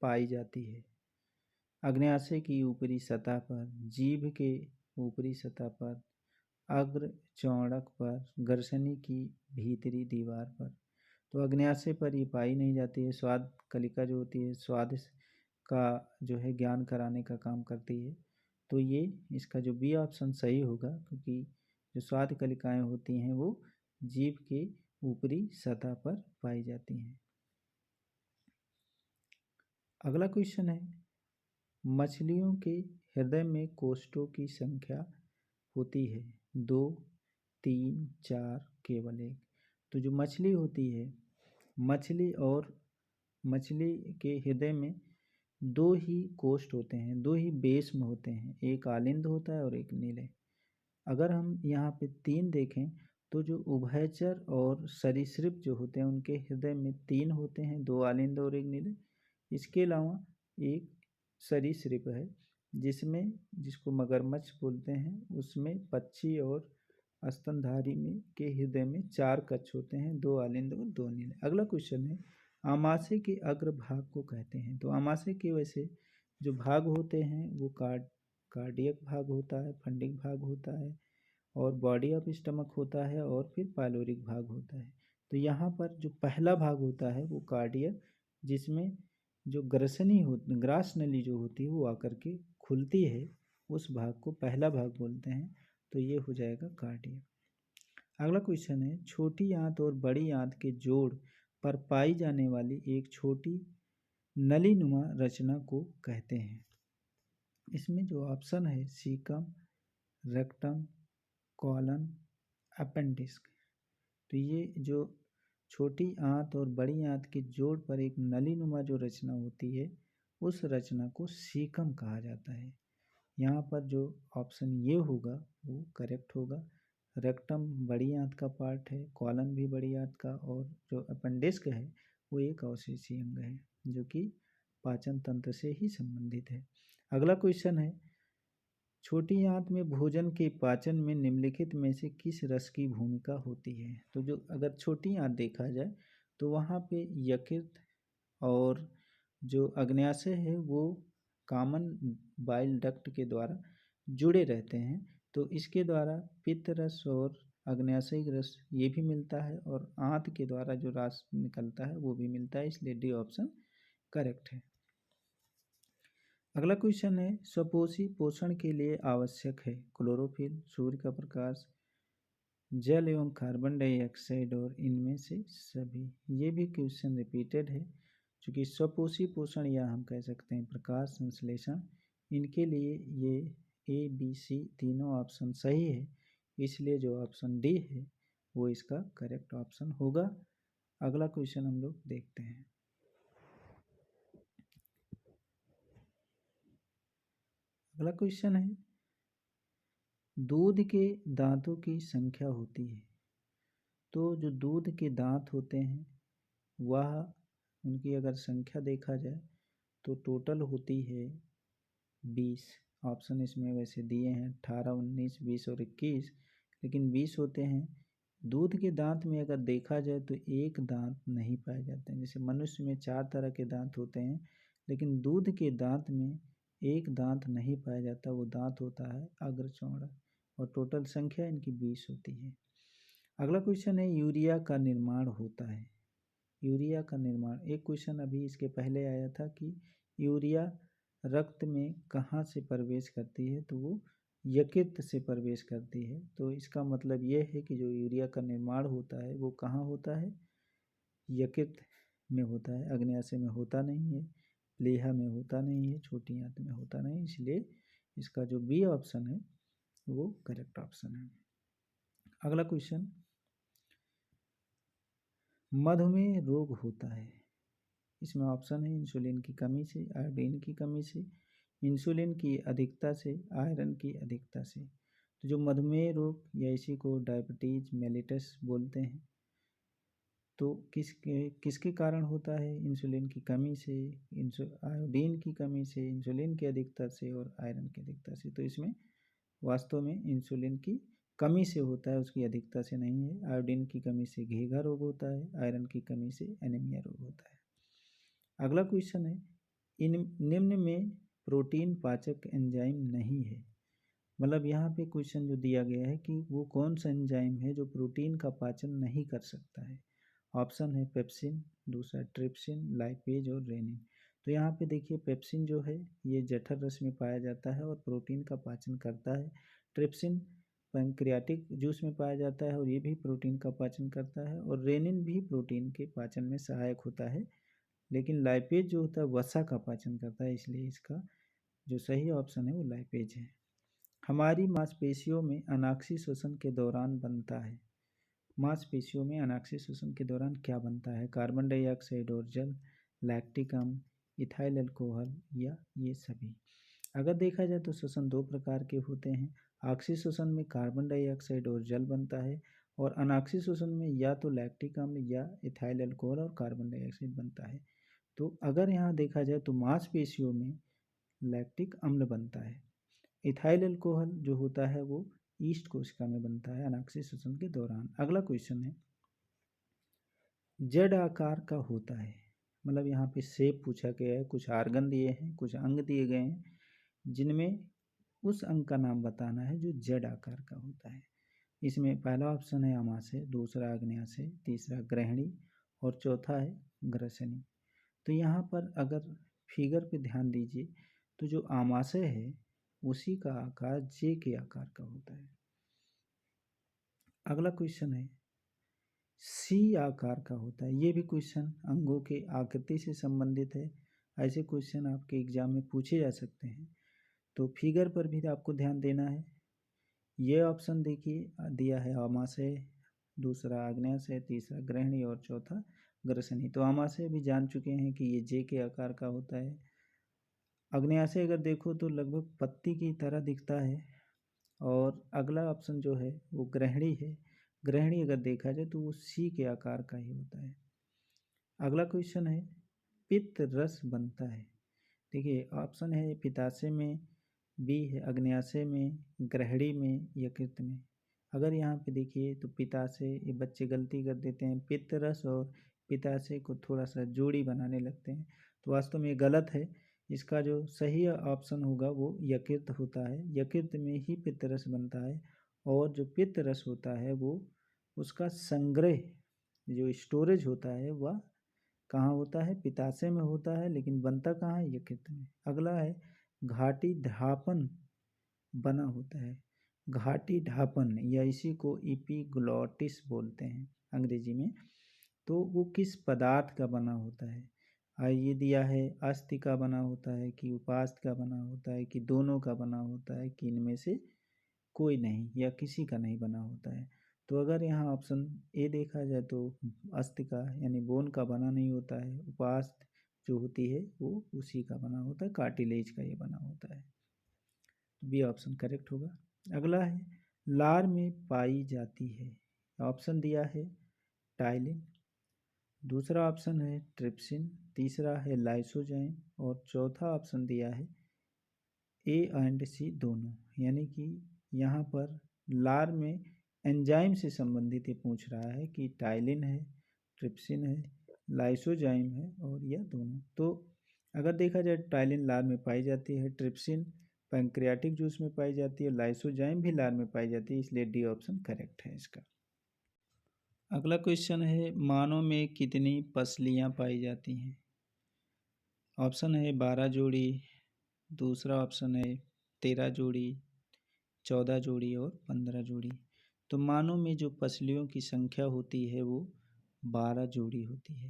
पाई जाती है अग्न्याशय की ऊपरी सतह पर, जीभ के ऊपरी सतह पर, अग्र चौड़क पर, गर्सनी की भीतरी दीवार पर। तो अग्न्याशय पर ये पाई नहीं जाती है। स्वाद कलिका जो होती है स्वाद का जो है ज्ञान कराने का काम करती है। तो ये इसका जो बी ऑप्शन सही होगा, क्योंकि जो स्वाद कलिकाएं होती हैं वो जीभ के ऊपरी सतह पर पाई जाती हैं। अगला क्वेश्चन है, मछलियों के हृदय में कोष्ठों की संख्या होती है 2, 3, 4, केवल 1। तो जो मछली होती है, मछली के हृदय में 2 ही कोष्ठ होते हैं, 2 ही बेस्म होते हैं, एक आलिंद होता है और एक नीले। अगर हम यहाँ पे 3 देखें तो जो उभयचर और सरीसृप जो होते हैं उनके हृदय में 3 होते हैं, 2 आलिंद और एक नीले। इसके अलावा एक सरीसृप है जिसको मगरमच्छ बोलते हैं, उसमें पक्षी और स्तनधारी में के हृदय में 4 कक्ष होते हैं, 2 आलिंद और 2 नीले। अगला क्वेश्चन है, आमाशय के अग्र भाग को कहते हैं। तो आमाशय के वैसे जो भाग होते हैं वो कार्डियक भाग होता है, फंडिक भाग होता है और बॉडी ऑफ स्टमक होता है और फिर पाइलोरिक भाग होता है। तो यहाँ पर जो पहला भाग होता है वो कार्डियक, जिसमें जो ग्रास नली जो होती है वो आकर के खुलती है, उस भाग को पहला भाग बोलते हैं। तो ये हो जाएगा कार्डियक। अगला क्वेश्चन है, छोटी आंत और बड़ी आंत के जोड़ पर पाई जाने वाली एक छोटी नलीनुमा रचना को कहते हैं। इसमें जो ऑप्शन है सीकम, रेक्टम, कॉलन, अपेंडिक्स। तो ये जो छोटी आंत और बड़ी आंत के जोड़ पर एक नलीनुमा जो रचना होती है उस रचना को सीकम कहा जाता है। यहाँ पर जो ऑप्शन ये होगा वो करेक्ट होगा। रेक्टम बड़ी आंत का पार्ट है, कॉलन भी बड़ी आंत का, और जो अपेंडिक्स है वो एक अवशेषीय अंग है जो कि पाचन तंत्र से ही संबंधित है। अगला क्वेश्चन है, छोटी आंत में भोजन के पाचन में निम्नलिखित में से किस रस की भूमिका होती है? तो जो अगर छोटी आंत देखा जाए तो वहाँ पे यकृत और जो अग्न्याशय है वो कॉमन बाइल डक्ट के द्वारा जुड़े रहते हैं, तो इसके द्वारा पित्त रस और अग्न्याशयिक रस ये भी मिलता है, और आंत के द्वारा जो रस निकलता है वो भी मिलता है, इसलिए डी ऑप्शन करेक्ट है। अगला क्वेश्चन है, स्वपोषी पोषण के लिए आवश्यक है क्लोरोफिल, सूर्य का प्रकाश, जल एवं कार्बन डाइऑक्साइड और इनमें से सभी। ये भी क्वेश्चन रिपीटेड है, चूँकि स्वपोषी पोषण या हम कह सकते हैं प्रकाश संश्लेषण, इनके लिए ये ए बी सी तीनों ऑप्शन सही है, इसलिए जो ऑप्शन डी है वो इसका करेक्ट ऑप्शन होगा। अगला क्वेश्चन हम लोग देखते हैं। अगला क्वेश्चन है, दूध के दांतों की संख्या होती है। तो जो दूध के दांत होते हैं वह उनकी अगर संख्या देखा जाए तो टोटल होती है 20। ऑप्शन इसमें वैसे दिए हैं 18, 19, 20 और 21, लेकिन 20 होते हैं। दूध के दांत में अगर देखा जाए तो एक दांत नहीं पाए जाते हैं। जैसे मनुष्य में 4 तरह के दांत होते हैं, लेकिन दूध के दांत में एक दांत नहीं पाया जाता, वो दांत होता है अग्रचौड़ा, और टोटल संख्या इनकी 20 होती है। अगला क्वेश्चन है, यूरिया का निर्माण होता है। यूरिया का निर्माण, एक क्वेश्चन अभी इसके पहले आया था कि यूरिया रक्त में कहाँ से प्रवेश करती है, तो वो यकृत से प्रवेश करती है। तो इसका मतलब ये है कि जो यूरिया का निर्माण होता है वो कहाँ होता है, यकृत में होता है, अग्न्याशय में होता नहीं है, प्लीहा में होता नहीं है, छोटी आंत में होता नहीं, इसलिए इसका जो बी ऑप्शन है वो करेक्ट ऑप्शन है। अगला क्वेश्चन, मधुमेह रोग होता है। इसमें ऑप्शन है इंसुलिन की कमी से, आयोडीन की कमी से, इंसुलिन की अधिकता से, आयरन की अधिकता से। तो जो मधुमेह रोग या इसी को डायबिटीज मेलिटस बोलते हैं, तो किसके कारण होता है? इंसुलिन की कमी से, आयोडीन की कमी से, इंसुलिन की अधिकता से और आयरन की अधिकता से। तो इसमें वास्तव में इंसुलिन की कमी से होता है, उसकी अधिकता से नहीं है। आयोडीन की कमी से घेघा रोग होता है, आयरन की कमी से एनीमिया रोग होता है। अगला क्वेश्चन है, इन निम्न में प्रोटीन पाचक एंजाइम नहीं है। मतलब यहाँ पे क्वेश्चन जो दिया गया है कि वो कौन सा एंजाइम है जो प्रोटीन का पाचन नहीं कर सकता है। ऑप्शन है पेप्सिन, दूसरा ट्रिप्सिन, लाइपेज और रेनिन। तो यहाँ पे देखिए पेप्सिन जो है ये जठर रस में पाया जाता है और प्रोटीन का पाचन करता है। ट्रिप्सिन पैंक्रियाटिक जूस में पाया जाता है और ये भी प्रोटीन का पाचन करता है, और रेनिन भी प्रोटीन के पाचन में सहायक होता है, लेकिन लाइपेज जो होता है वसा का पाचन करता है, इसलिए इसका जो सही ऑप्शन है वो लाइपेज है। हमारी मांसपेशियों में अनाक्षी श्वसन के दौरान बनता है। मांसपेशियों में अनाक्षी श्वसन के दौरान क्या बनता है? कार्बन डाइऑक्साइड और जल, लैक्टिक अम्ल, इथाइल अल्कोहल या ये सभी। अगर देखा जाए तो श्वसन दो प्रकार के होते हैं। आक्षी श्वसन में कार्बन डाइऑक्साइड और जल बनता है, और अनाक्षी श्वसन में या तो लैक्टिक अम्ल या इथाइल अल्कोहल और कार्बन डाइऑक्साइड बनता है। तो अगर यहाँ देखा जाए तो मांसपेशियों में लैक्टिक अम्ल बनता है। इथाइल अल्कोहल जो होता है वो ईस्ट कोशिका में बनता है अनाक्षी श्वसन के दौरान। अगला क्वेश्चन है, जेड आकार का होता है। मतलब यहाँ पे शेप पूछा गया है, कुछ आर्गन दिए हैं, कुछ अंग दिए गए हैं, जिनमें उस अंग का नाम बताना है जो जेड आकार का होता है। इसमें पहला ऑप्शन है आमाशय, दूसरा आग्नेयाशय, तीसरा ग्रहणी और चौथा है ग्रसनी। तो यहाँ पर अगर फिगर पे ध्यान दीजिए तो जो आमाशय है उसी का आकार जे के आकार का होता है। अगला क्वेश्चन है, सी आकार का होता है। ये भी क्वेश्चन अंगों के आकृति से संबंधित है, ऐसे क्वेश्चन आपके एग्जाम में पूछे जा सकते हैं, तो फिगर पर भी आपको ध्यान देना है। ये ऑप्शन देखिए दिया है आमाशय, दूसरा आग्नेयाशय, तीसरा ग्रहणी और चौथा ग्रसनी। तो आमाशय भी जान चुके हैं कि ये जे के आकार का होता है। अग्न्याशय अगर देखो तो लगभग पत्ती की तरह दिखता है। और अगला ऑप्शन जो है वो ग्रहणी है। ग्रहणी अगर देखा जाए तो वो सी के आकार का ही होता है। अगला क्वेश्चन है, पित्त रस बनता है। देखिए ऑप्शन है पित्ताशय में, बी है अग्न्याशय में, ग्रहणी में, यकृत में। अगर यहाँ पे देखिए तो पित्ताशय, ये बच्चे गलती कर देते हैं, पित्त रस और पित्ताशय को थोड़ा सा जोड़ी बनाने लगते हैं, तो वास्तव में ये गलत है। इसका जो सही ऑप्शन होगा वो यकृत होता है। यकृत में ही पित्त रस बनता है। और जो पित्त रस होता है वो उसका संग्रह, जो स्टोरेज होता है वह कहाँ होता है? पित्ताशय में होता है, लेकिन बनता कहाँ है? यकृत में। अगला है घाटी ढापन बना होता है। घाटी ढापन या इसी को इपीग्लॉटिस बोलते हैं अंग्रेजी में। तो वो किस पदार्थ का बना होता है? ये दिया है अस्थि का बना होता है कि उपास्थ का बना होता है कि दोनों का बना होता है कि इनमें से कोई नहीं या किसी का नहीं बना होता है। तो अगर यहाँ ऑप्शन ए देखा जाए तो अस्थि का यानी बोन का बना नहीं होता है। उपास्थ जो होती है वो उसी का बना होता है, कार्टिलेज का ये बना होता है। बी ऑप्शन करेक्ट होगा। अगला है लार में पाई जाती है। ऑप्शन दिया है टाइलिन, दूसरा ऑप्शन है ट्रिप्सिन, तीसरा है लाइसोजाइम और चौथा ऑप्शन दिया है ए एंड सी दोनों। यानी कि यहाँ पर लार में एंजाइम से संबंधित ये पूछ रहा है कि टाइलिन है, ट्रिप्सिन है, लाइसोजाइम है और यह दोनों। तो अगर देखा जाए टाइलिन लार में पाई जाती है, ट्रिप्सिन पैंक्रियाटिक जूस में पाई जाती है, लाइसोजाइम भी लार में पाई जाती है, इसलिए डी ऑप्शन करेक्ट है इसका। अगला क्वेश्चन है मानव में कितनी पसलियाँ पाई जाती हैं? ऑप्शन है 12 जोड़ी, दूसरा ऑप्शन है 13 जोड़ी, 14 जोड़ी और 15 जोड़ी। तो मानव में जो पसलियों की संख्या होती है वो 12 जोड़ी होती है,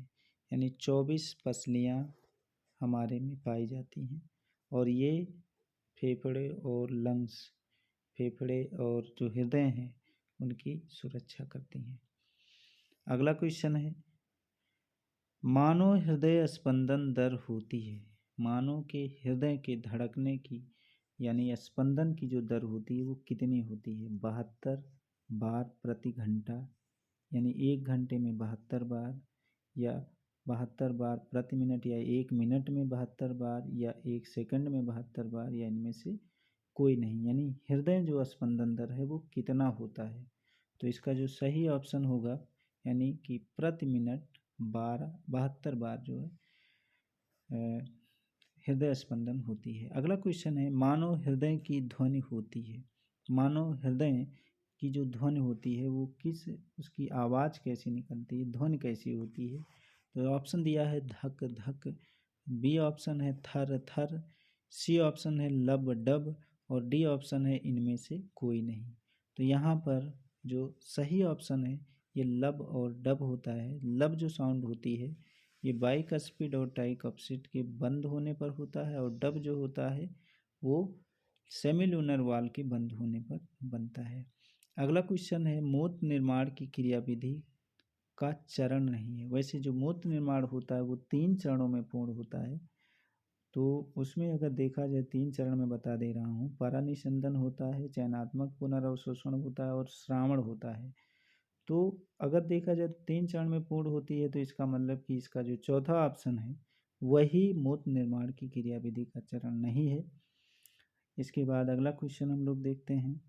यानी 24 पसलियाँ हमारे में पाई जाती हैं। और ये फेफड़े और लंग्स, फेफड़े और जो हृदय हैं उनकी सुरक्षा करती हैं। अगला क्वेश्चन है मानव हृदय स्पंदन दर होती है। मानव के हृदय के धड़कने की यानी स्पंदन की जो दर होती है वो कितनी होती है? 72 बार प्रति घंटा, यानी 1 घंटे में 72 बार, या 72 बार प्रति मिनट, या 1 मिनट में 72 बार, या 1 सेकंड में 72 बार, या इनमें से कोई नहीं। यानी हृदय जो स्पंदन दर है वो कितना होता है? तो इसका जो सही ऑप्शन होगा यानी कि प्रति मिनट 72 बार जो है हृदय स्पंदन होती है। अगला क्वेश्चन है मानव हृदय की ध्वनि होती है। मानव हृदय की जो ध्वनि होती है वो किस, उसकी आवाज़ कैसी निकलती है, ध्वनि कैसी होती है? तो ऑप्शन दिया है धक धक, बी ऑप्शन है थर थर, सी ऑप्शन है लब डब और डी ऑप्शन है इनमें से कोई नहीं। तो यहाँ पर जो सही ऑप्शन है ये लब और डब होता है। लब जो साउंड होती है ये बाइकस्पिड और ट्राइकस्पिड के बंद होने पर होता है, और डब जो होता है वो सेमिलूनर वाल के बंद होने पर बनता है। अगला क्वेश्चन है मूत्र निर्माण की क्रियाविधि का चरण नहीं है। वैसे जो मूत्र निर्माण होता है वो 3 चरणों में पूर्ण होता है। तो उसमें अगर देखा जाए 3 चरण में बता दे रहा हूँ, परानिषंदन होता है, चयनात्मक पुनर्अवशोषण होता है और श्रावण होता है। तो अगर देखा जाए 3 चरण में पूर्ण होती है तो इसका मतलब कि इसका जो चौथा ऑप्शन है वही मूत्र निर्माण की क्रियाविधि का चरण नहीं है। इसके बाद अगला क्वेश्चन हम लोग देखते हैं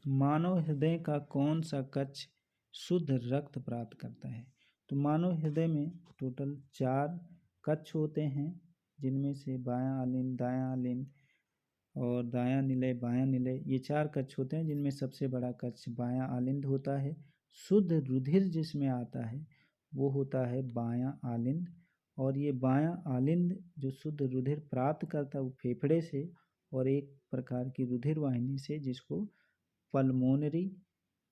मानव हृदय का कौन सा कक्ष शुद्ध रक्त प्राप्त करता है? तो मानव हृदय में टोटल 4 कक्ष होते हैं, जिनमें से बायां आलिंद, दायां आलिंद और दायां निलय, बायां निलय, ये 4 कक्ष होते हैं, जिनमें सबसे बड़ा कक्ष बायां आलिंद होता है। शुद्ध रुधिर जिसमें आता है वो होता है बायां आलिंद। और ये बायां आलिंद जो शुद्ध रुधिर प्राप्त करता है वो फेफड़े से और एक प्रकार की रुधिर वाहिनी से, जिसको पल्मोनरी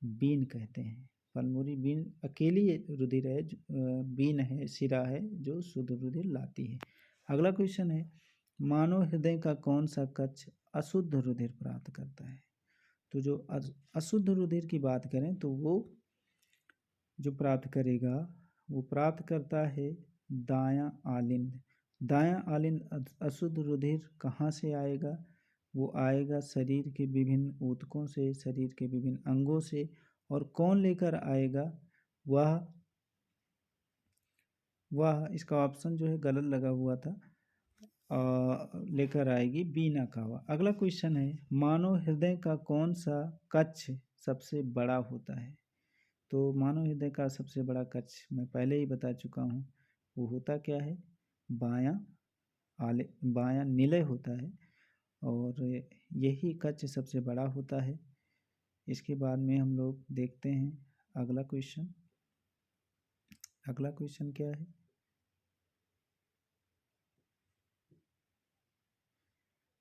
बीन कहते हैं। पल्मोनरी बीन अकेली रुधिर है, बीन है, सिरा है जो शुद्ध रुधिर लाती है। अगला क्वेश्चन है मानव हृदय का कौन सा कक्ष अशुद्ध रुधिर प्राप्त करता है? तो जो अशुद्ध रुधिर की बात करें तो वो जो प्राप्त करेगा वो प्राप्त करता है दायां आलिंद। दायां आलिंद अशुद्ध रुधिर कहाँ से आएगा? वो आएगा शरीर के विभिन्न ऊतकों से, शरीर के विभिन्न अंगों से। और कौन लेकर आएगा? वह इसका ऑप्शन जो है गलत लगा हुआ था। लेकर आएगी बीना कावा। अगला क्वेश्चन है, मानव हृदय का कौन सा कक्ष सबसे बड़ा होता है? तो मानव हृदय का सबसे बड़ा कक्ष मैं पहले ही बता चुका हूँ, वो होता क्या है? बायां निलय होता है, और यही कक्ष सबसे बड़ा होता है। इसके बाद में हम लोग देखते हैं अगला क्वेश्चन। अगला क्वेश्चन क्या है?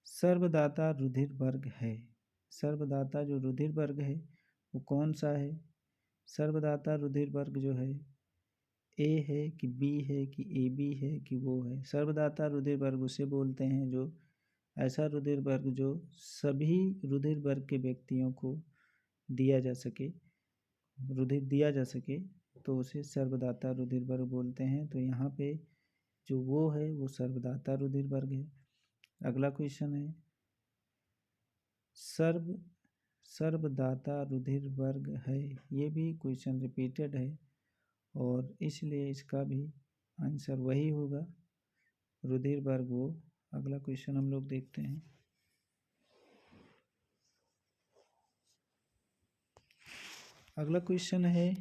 सर्वदाता रुधिर वर्ग है। सर्वदाता जो रुधिर वर्ग है वो कौन सा है? सर्वदाता रुधिर वर्ग जो है, ए है कि बी है कि ए बी है कि वो है? सर्वदाता रुधिर वर्ग उसे बोलते हैं जो ऐसा रुधिर वर्ग जो सभी रुधिर वर्ग के व्यक्तियों को दिया जा सके, रुधिर दिया जा सके, तो उसे सर्वदाता रुधिर वर्ग बोलते हैं। तो यहाँ पे जो वो है वो सर्वदाता रुधिर वर्ग है। अगला क्वेश्चन है, सर्वदाता रुधिर वर्ग है। ये भी क्वेश्चन रिपीटेड है और इसलिए इसका भी आंसर वही होगा, रुधिर वर्ग वो। अगला क्वेश्चन हम लोग देखते हैं। अगला क्वेश्चन है,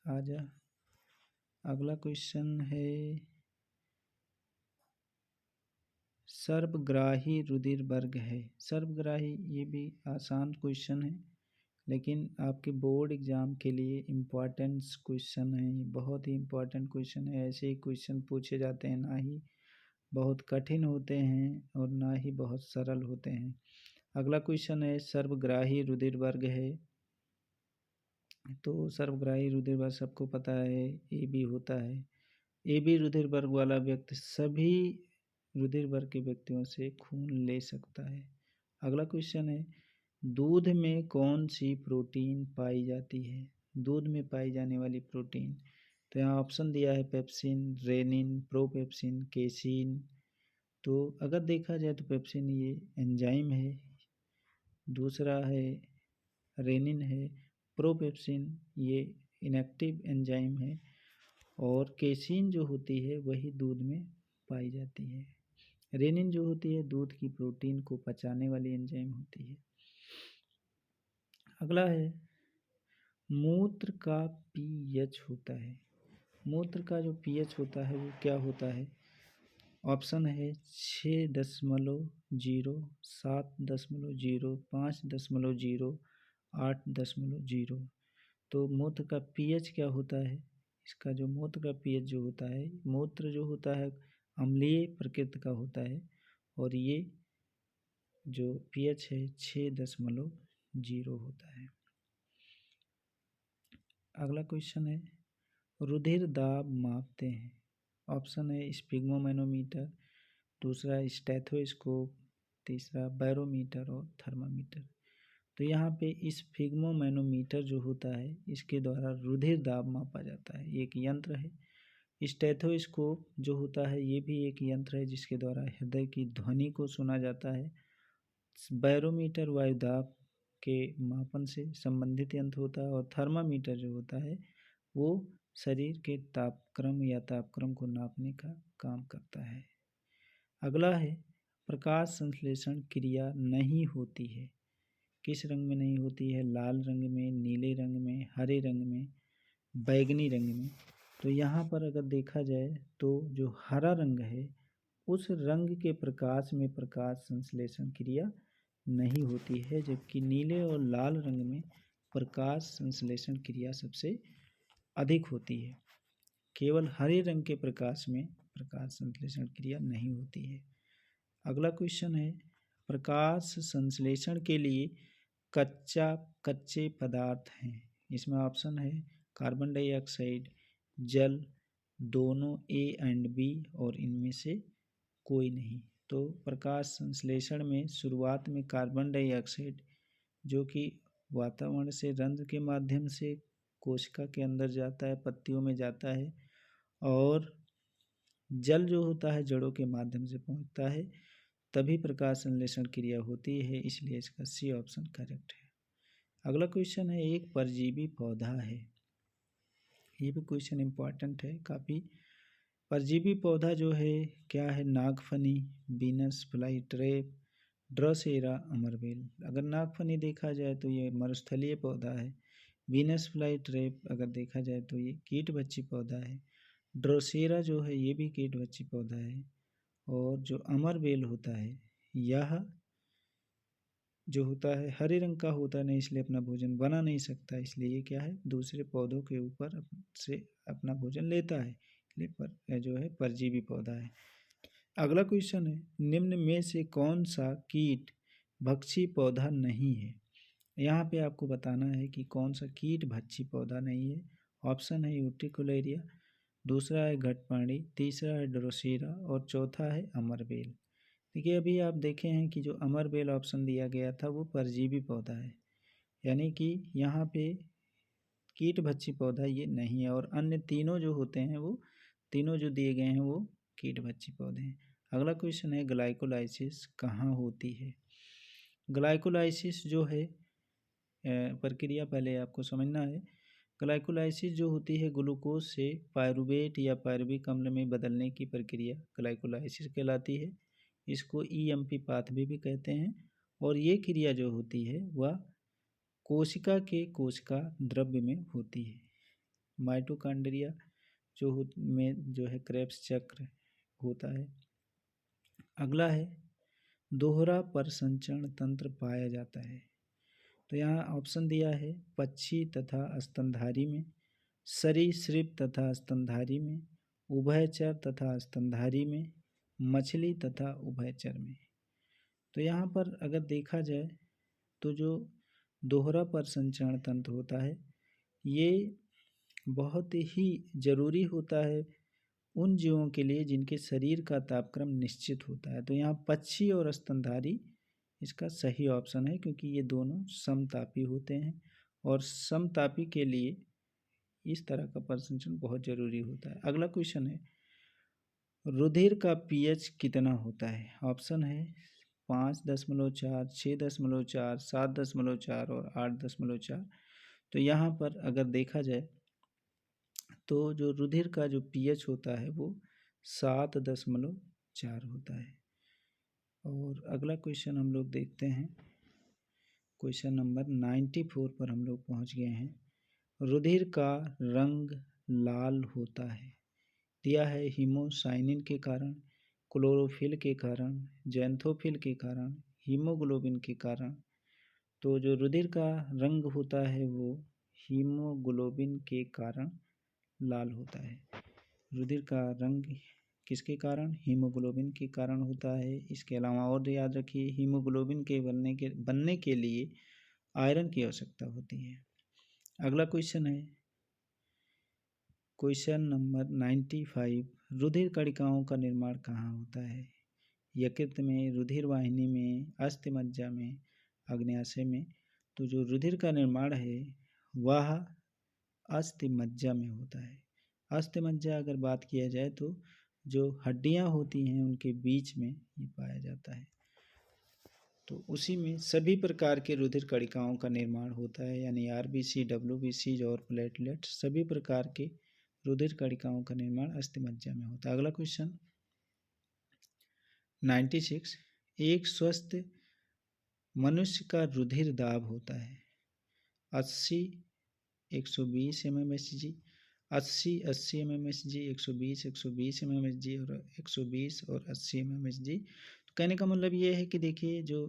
आजा। अगला क्वेश्चन है, सर्वग्राही रुधिर वर्ग है। सर्वग्राही, ये भी आसान क्वेश्चन है, लेकिन आपके बोर्ड एग्ज़ाम के लिए इम्पॉर्टेंट क्वेश्चन है। ये बहुत ही इम्पॉर्टेंट क्वेश्चन है। ऐसे ही क्वेश्चन पूछे जाते हैं, ना ही बहुत कठिन होते हैं और ना ही बहुत सरल होते हैं। अगला क्वेश्चन है, सर्वग्राही रुधिर वर्ग है। तो सर्वग्राही रुधिर वर्ग सबको पता है, ए बी होता है। ए बी रुधिर वर्ग वाला व्यक्ति सभी रुधिर वर्ग के व्यक्तियों से खून ले सकता है। अगला क्वेश्चन है, दूध में कौन सी प्रोटीन पाई जाती है? दूध में पाई जाने वाली प्रोटीन, तो यहाँ ऑप्शन दिया है पेप्सिन, रेनिन, प्रोपेप्सिन, केसिन। तो अगर देखा जाए तो पेप्सिन ये एंजाइम है, दूसरा है रेनिन है, प्रोपेप्सिन ये इनएक्टिव एंजाइम है, और केसिन जो होती है वही दूध में पाई जाती है। रेनिन जो होती है दूध की प्रोटीन को पचाने वाली एंजाइम होती है। अगला है, मूत्र का पीएच होता है। मूत्र का जो पीएच होता है वो क्या होता है? ऑप्शन है 6.0, 7.0, 5.0, 8.0। तो मूत्र का पीएच क्या होता है? इसका जो मूत्र का पीएच जो होता है, मूत्र जो होता है अम्लीय प्रकृति का होता है, और ये जो पीएच है 6.0 होता है। अगला क्वेश्चन है, रुधिर दाब मापते हैं। ऑप्शन है स्पिग्मोमैनोमीटर, दूसरा स्टेथोस्कोप, तीसरा बैरोमीटर और थर्मामीटर। तो यहाँ पे स्पिग्मोमैनोमीटर जो होता है इसके द्वारा रुधिर दाब मापा जाता है, एक यंत्र है। स्टेथोस्कोप जो होता है ये भी एक यंत्र है जिसके द्वारा हृदय की ध्वनि को सुना जाता है। बैरोमीटर वायुदाब के मापन से संबंधित यंत्र होता है, और थर्मामीटर जो होता है वो शरीर के तापक्रम या तापक्रम को नापने का काम करता है। अगला है, प्रकाश संश्लेषण क्रिया नहीं होती है। किस रंग में नहीं होती है? लाल रंग में, नीले रंग में, हरे रंग में, बैगनी रंग में। तो यहाँ पर अगर देखा जाए तो जो हरा रंग है उस रंग के प्रकाश में प्रकाश संश्लेषण क्रिया नहीं होती है, जबकि नीले और लाल रंग में प्रकाश संश्लेषण क्रिया सबसे अधिक होती है। केवल हरे रंग के प्रकाश में प्रकाश संश्लेषण क्रिया नहीं होती है। अगला क्वेश्चन है, प्रकाश संश्लेषण के लिए कच्चे पदार्थ हैं। इसमें ऑप्शन है कार्बन डाइऑक्साइड, जल, दोनों ए एंड बी, और इनमें से कोई नहीं। तो प्रकाश संश्लेषण में शुरुआत में कार्बन डाइऑक्साइड जो कि वातावरण से रंध्र के माध्यम से कोशिका के अंदर जाता है, पत्तियों में जाता है, और जल जो होता है जड़ों के माध्यम से पहुंचता है, तभी प्रकाश संश्लेषण क्रिया होती है, इसलिए इसका सी ऑप्शन करेक्ट है। अगला क्वेश्चन है, एक परजीवी पौधा है। ये भी क्वेश्चन इंपॉर्टेंट है काफ़ी। परजीवी पौधा जो है क्या है? नागफनी, बीनस फ्लाई ट्रैप, ड्रोसेरा, अमरबेल। अगर नागफनी देखा जाए तो ये मरुस्थलीय पौधा है। बीनस फ्लाई ट्रैप अगर देखा जाए तो ये कीटभक्षी पौधा है। ड्रोसेरा जो है ये भी कीटभक्षी पौधा है। और जो अमरबेल होता है यह जो होता है हरे रंग का होता नहीं, इसलिए अपना भोजन बना नहीं सकता, इसलिए ये क्या है? दूसरे पौधों के ऊपर से अपना भोजन लेता है, इसलिए जो है परजीवी पौधा है। अगला क्वेश्चन है, निम्न में से कौन सा कीट भक्षी पौधा नहीं है? यहाँ पे आपको बताना है कि कौन सा कीट भक्षी पौधा नहीं है। ऑप्शन है यूट्रिकुलेरिया, दूसरा है घटपाणी, तीसरा है ड्रोसेरा और चौथा है अमरबेल। देखिए अभी आप देखे हैं कि जो अमरबेल ऑप्शन दिया गया था वो परजीवी पौधा है, यानी कि यहाँ पे कीटभक्षी पौधा ये नहीं है, और अन्य तीनों जो होते हैं वो तीनों जो दिए गए हैं वो कीटभक्षी पौधे हैं। अगला क्वेश्चन है, ग्लाइकोलाइसिस कहाँ होती है? ग्लाइकोलाइसिस जो है प्रक्रिया पहले आपको समझना है। ग्लाइकोलाइसिस जो होती है ग्लूकोज से पायरुवेट या पायरुविक अम्ल में बदलने की प्रक्रिया ग्लाइकोलाइसिस कहलाती है। इसको ईएमपी पाथवे भी कहते हैं। और ये क्रिया जो होती है वह कोशिका के कोशिका द्रव्य में होती है। माइटोकॉन्ड्रिया में जो है क्रेब्स चक्र होता है। अगला है, दोहरा परिसंचरण तंत्र पाया जाता है। तो यहाँ ऑप्शन दिया है, पक्षी तथा स्तनधारी में, सरीसृप तथा स्तनधारी में, उभयचर तथा स्तनधारी में, मछली तथा उभयचर में। तो यहाँ पर अगर देखा जाए तो जो दोहरा परिसंचरण तंत्र होता है ये बहुत ही ज़रूरी होता है उन जीवों के लिए जिनके शरीर का तापक्रम निश्चित होता है। तो यहाँ पक्षी और स्तनधारी इसका सही ऑप्शन है, क्योंकि ये दोनों समतापी होते हैं और समतापी के लिए इस तरह का परिसंचरण बहुत ज़रूरी होता है। अगला क्वेश्चन है, रुधिर का पीएच कितना होता है? ऑप्शन है 5.4, 6.4, 7.4 और 8.4। तो यहाँ पर अगर देखा जाए तो जो रुधिर का जो पीएच होता है वो 7.4 होता है। और अगला क्वेश्चन हम लोग देखते हैं, क्वेश्चन नंबर 94 पर हम लोग पहुँच गए हैं। रुधिर का रंग लाल होता है, दिया है हीमोसाइनिन के कारण, क्लोरोफिल के कारण, जैंथोफिल के कारण, हीमोग्लोबिन के कारण। तो जो रुधिर का रंग होता है वो हीमोग्लोबिन के कारण लाल होता है। रुधिर का रंग किसके कारण? हीमोग्लोबिन के कारण होता है। इसके अलावा और याद रखिए, हीमोग्लोबिन के बनने के लिए आयरन की आवश्यकता होती है। अगला क्वेश्चन है, क्वेश्चन नंबर 95, रुधिर कणिकाओं का निर्माण कहाँ होता है? यकृत में, रुधिर वाहिनी में, अस्थिमज्जा में, अग्न्याशय में। तो जो रुधिर का निर्माण है वह अस्थिमज्जा में होता है। अस्थिमज्जा अगर बात किया जाए तो जो हड्डियां होती हैं उनके बीच में ये पाया जाता है। तो उसी में सभी प्रकार के रुधिर कणिकाओं का निर्माण होता है, यानी आरबीसी, डब्ल्यूबीसी और प्लेटलेट, सभी प्रकार के रुधिर कणिकाओं का निर्माण अस्थिमज्जा में होता है। अगला क्वेश्चन 96, एक स्वस्थ मनुष्य का रुधिर दाब होता है 80, 120 mmHg, 80 mmHg, 120 mmHg और 120 और 80 mmHg। तो कहने का मतलब ये है कि देखिए जो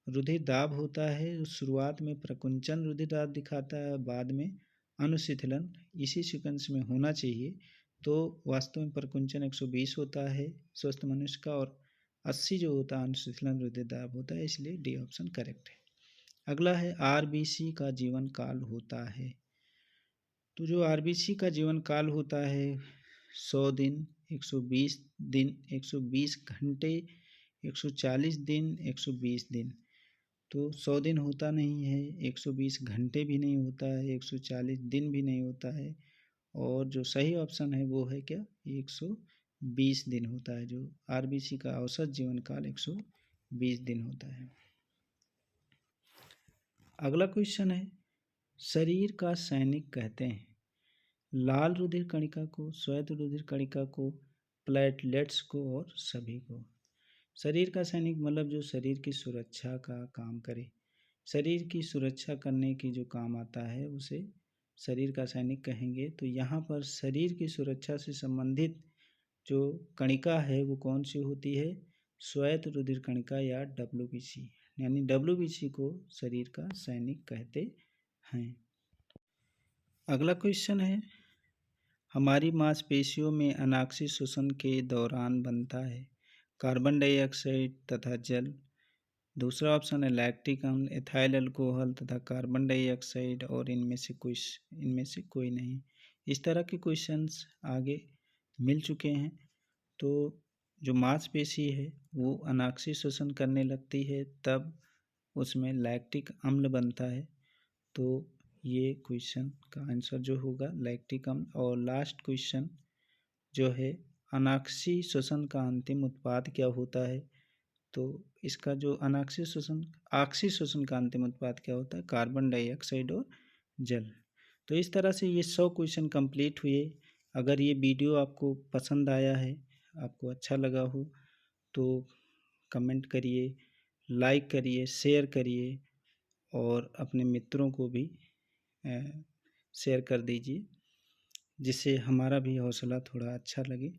रुधिर दाब होता है शुरुआत में प्रकुंचन रुधिर दाब दिखाता है, बाद में अनुशीतलन, इसी सीक्वेंस में होना चाहिए। तो वास्तव में प्रकुंचन 120 होता है स्वस्थ मनुष्य का, और 80 जो होता है अनुशीतलन रुधिर दाब होता है, इसलिए डी ऑप्शन करेक्ट है। अगला है, आरबीसी का जीवन काल होता है। तो जो आरबीसी का जीवन काल होता है 100 दिन, 120 दिन, 120 घंटे, 140 दिन, 120 दिन। तो 100 दिन होता नहीं है, 120 घंटे भी नहीं होता है, 140 दिन भी नहीं होता है, और जो सही ऑप्शन है वो है क्या, 120 दिन होता है। जो आरबीसी का औसत जीवन काल 120 दिन होता है। अगला क्वेश्चन है, शरीर का सैनिक कहते हैं लाल रुधिर कणिका को, श्वेत रुधिर कणिका को, प्लेटलेट्स को और सभी को। शरीर का सैनिक मतलब जो शरीर की सुरक्षा का काम करे, शरीर की सुरक्षा करने की जो काम आता है उसे शरीर का सैनिक कहेंगे। तो यहाँ पर शरीर की सुरक्षा से संबंधित जो कणिका है वो कौन सी होती है, श्वेत रुधिर कणिका या डब्ल्यूबीसी, यानी डब्ल्यूबीसी को शरीर का सैनिक कहते हैं। अगला क्वेश्चन है, हमारी मांसपेशियों में अनाक्षी श्वसन के दौरान बनता है कार्बन डाइऑक्साइड तथा जल। दूसरा ऑप्शन है लैक्टिक अम्ल, एथाइल अल्कोहल तथा कार्बन डाइऑक्साइड, और इनमें से कोई नहीं। इस तरह के क्वेश्चंस आगे मिल चुके हैं। तो जो मांसपेशी है वो अनाक्षी श्वसन करने लगती है तब उसमें लैक्टिक अम्ल बनता है। तो ये क्वेश्चन का आंसर जो होगा लैक्टिक अम्ल। और लास्ट क्वेश्चन जो है, अनाक्षी श्वसन का अंतिम उत्पाद क्या होता है, तो इसका जो आक्षी श्वसन का अंतिम उत्पाद क्या होता है, कार्बन डाइऑक्साइड और जल। तो इस तरह से ये 100 क्वेश्चन कंप्लीट हुए। अगर ये वीडियो आपको पसंद आया है, आपको अच्छा लगा हो, तो कमेंट करिए, लाइक करिए, शेयर करिए और अपने मित्रों को भी शेयर कर दीजिए, जिससे हमारा भी हौसला थोड़ा अच्छा लगे।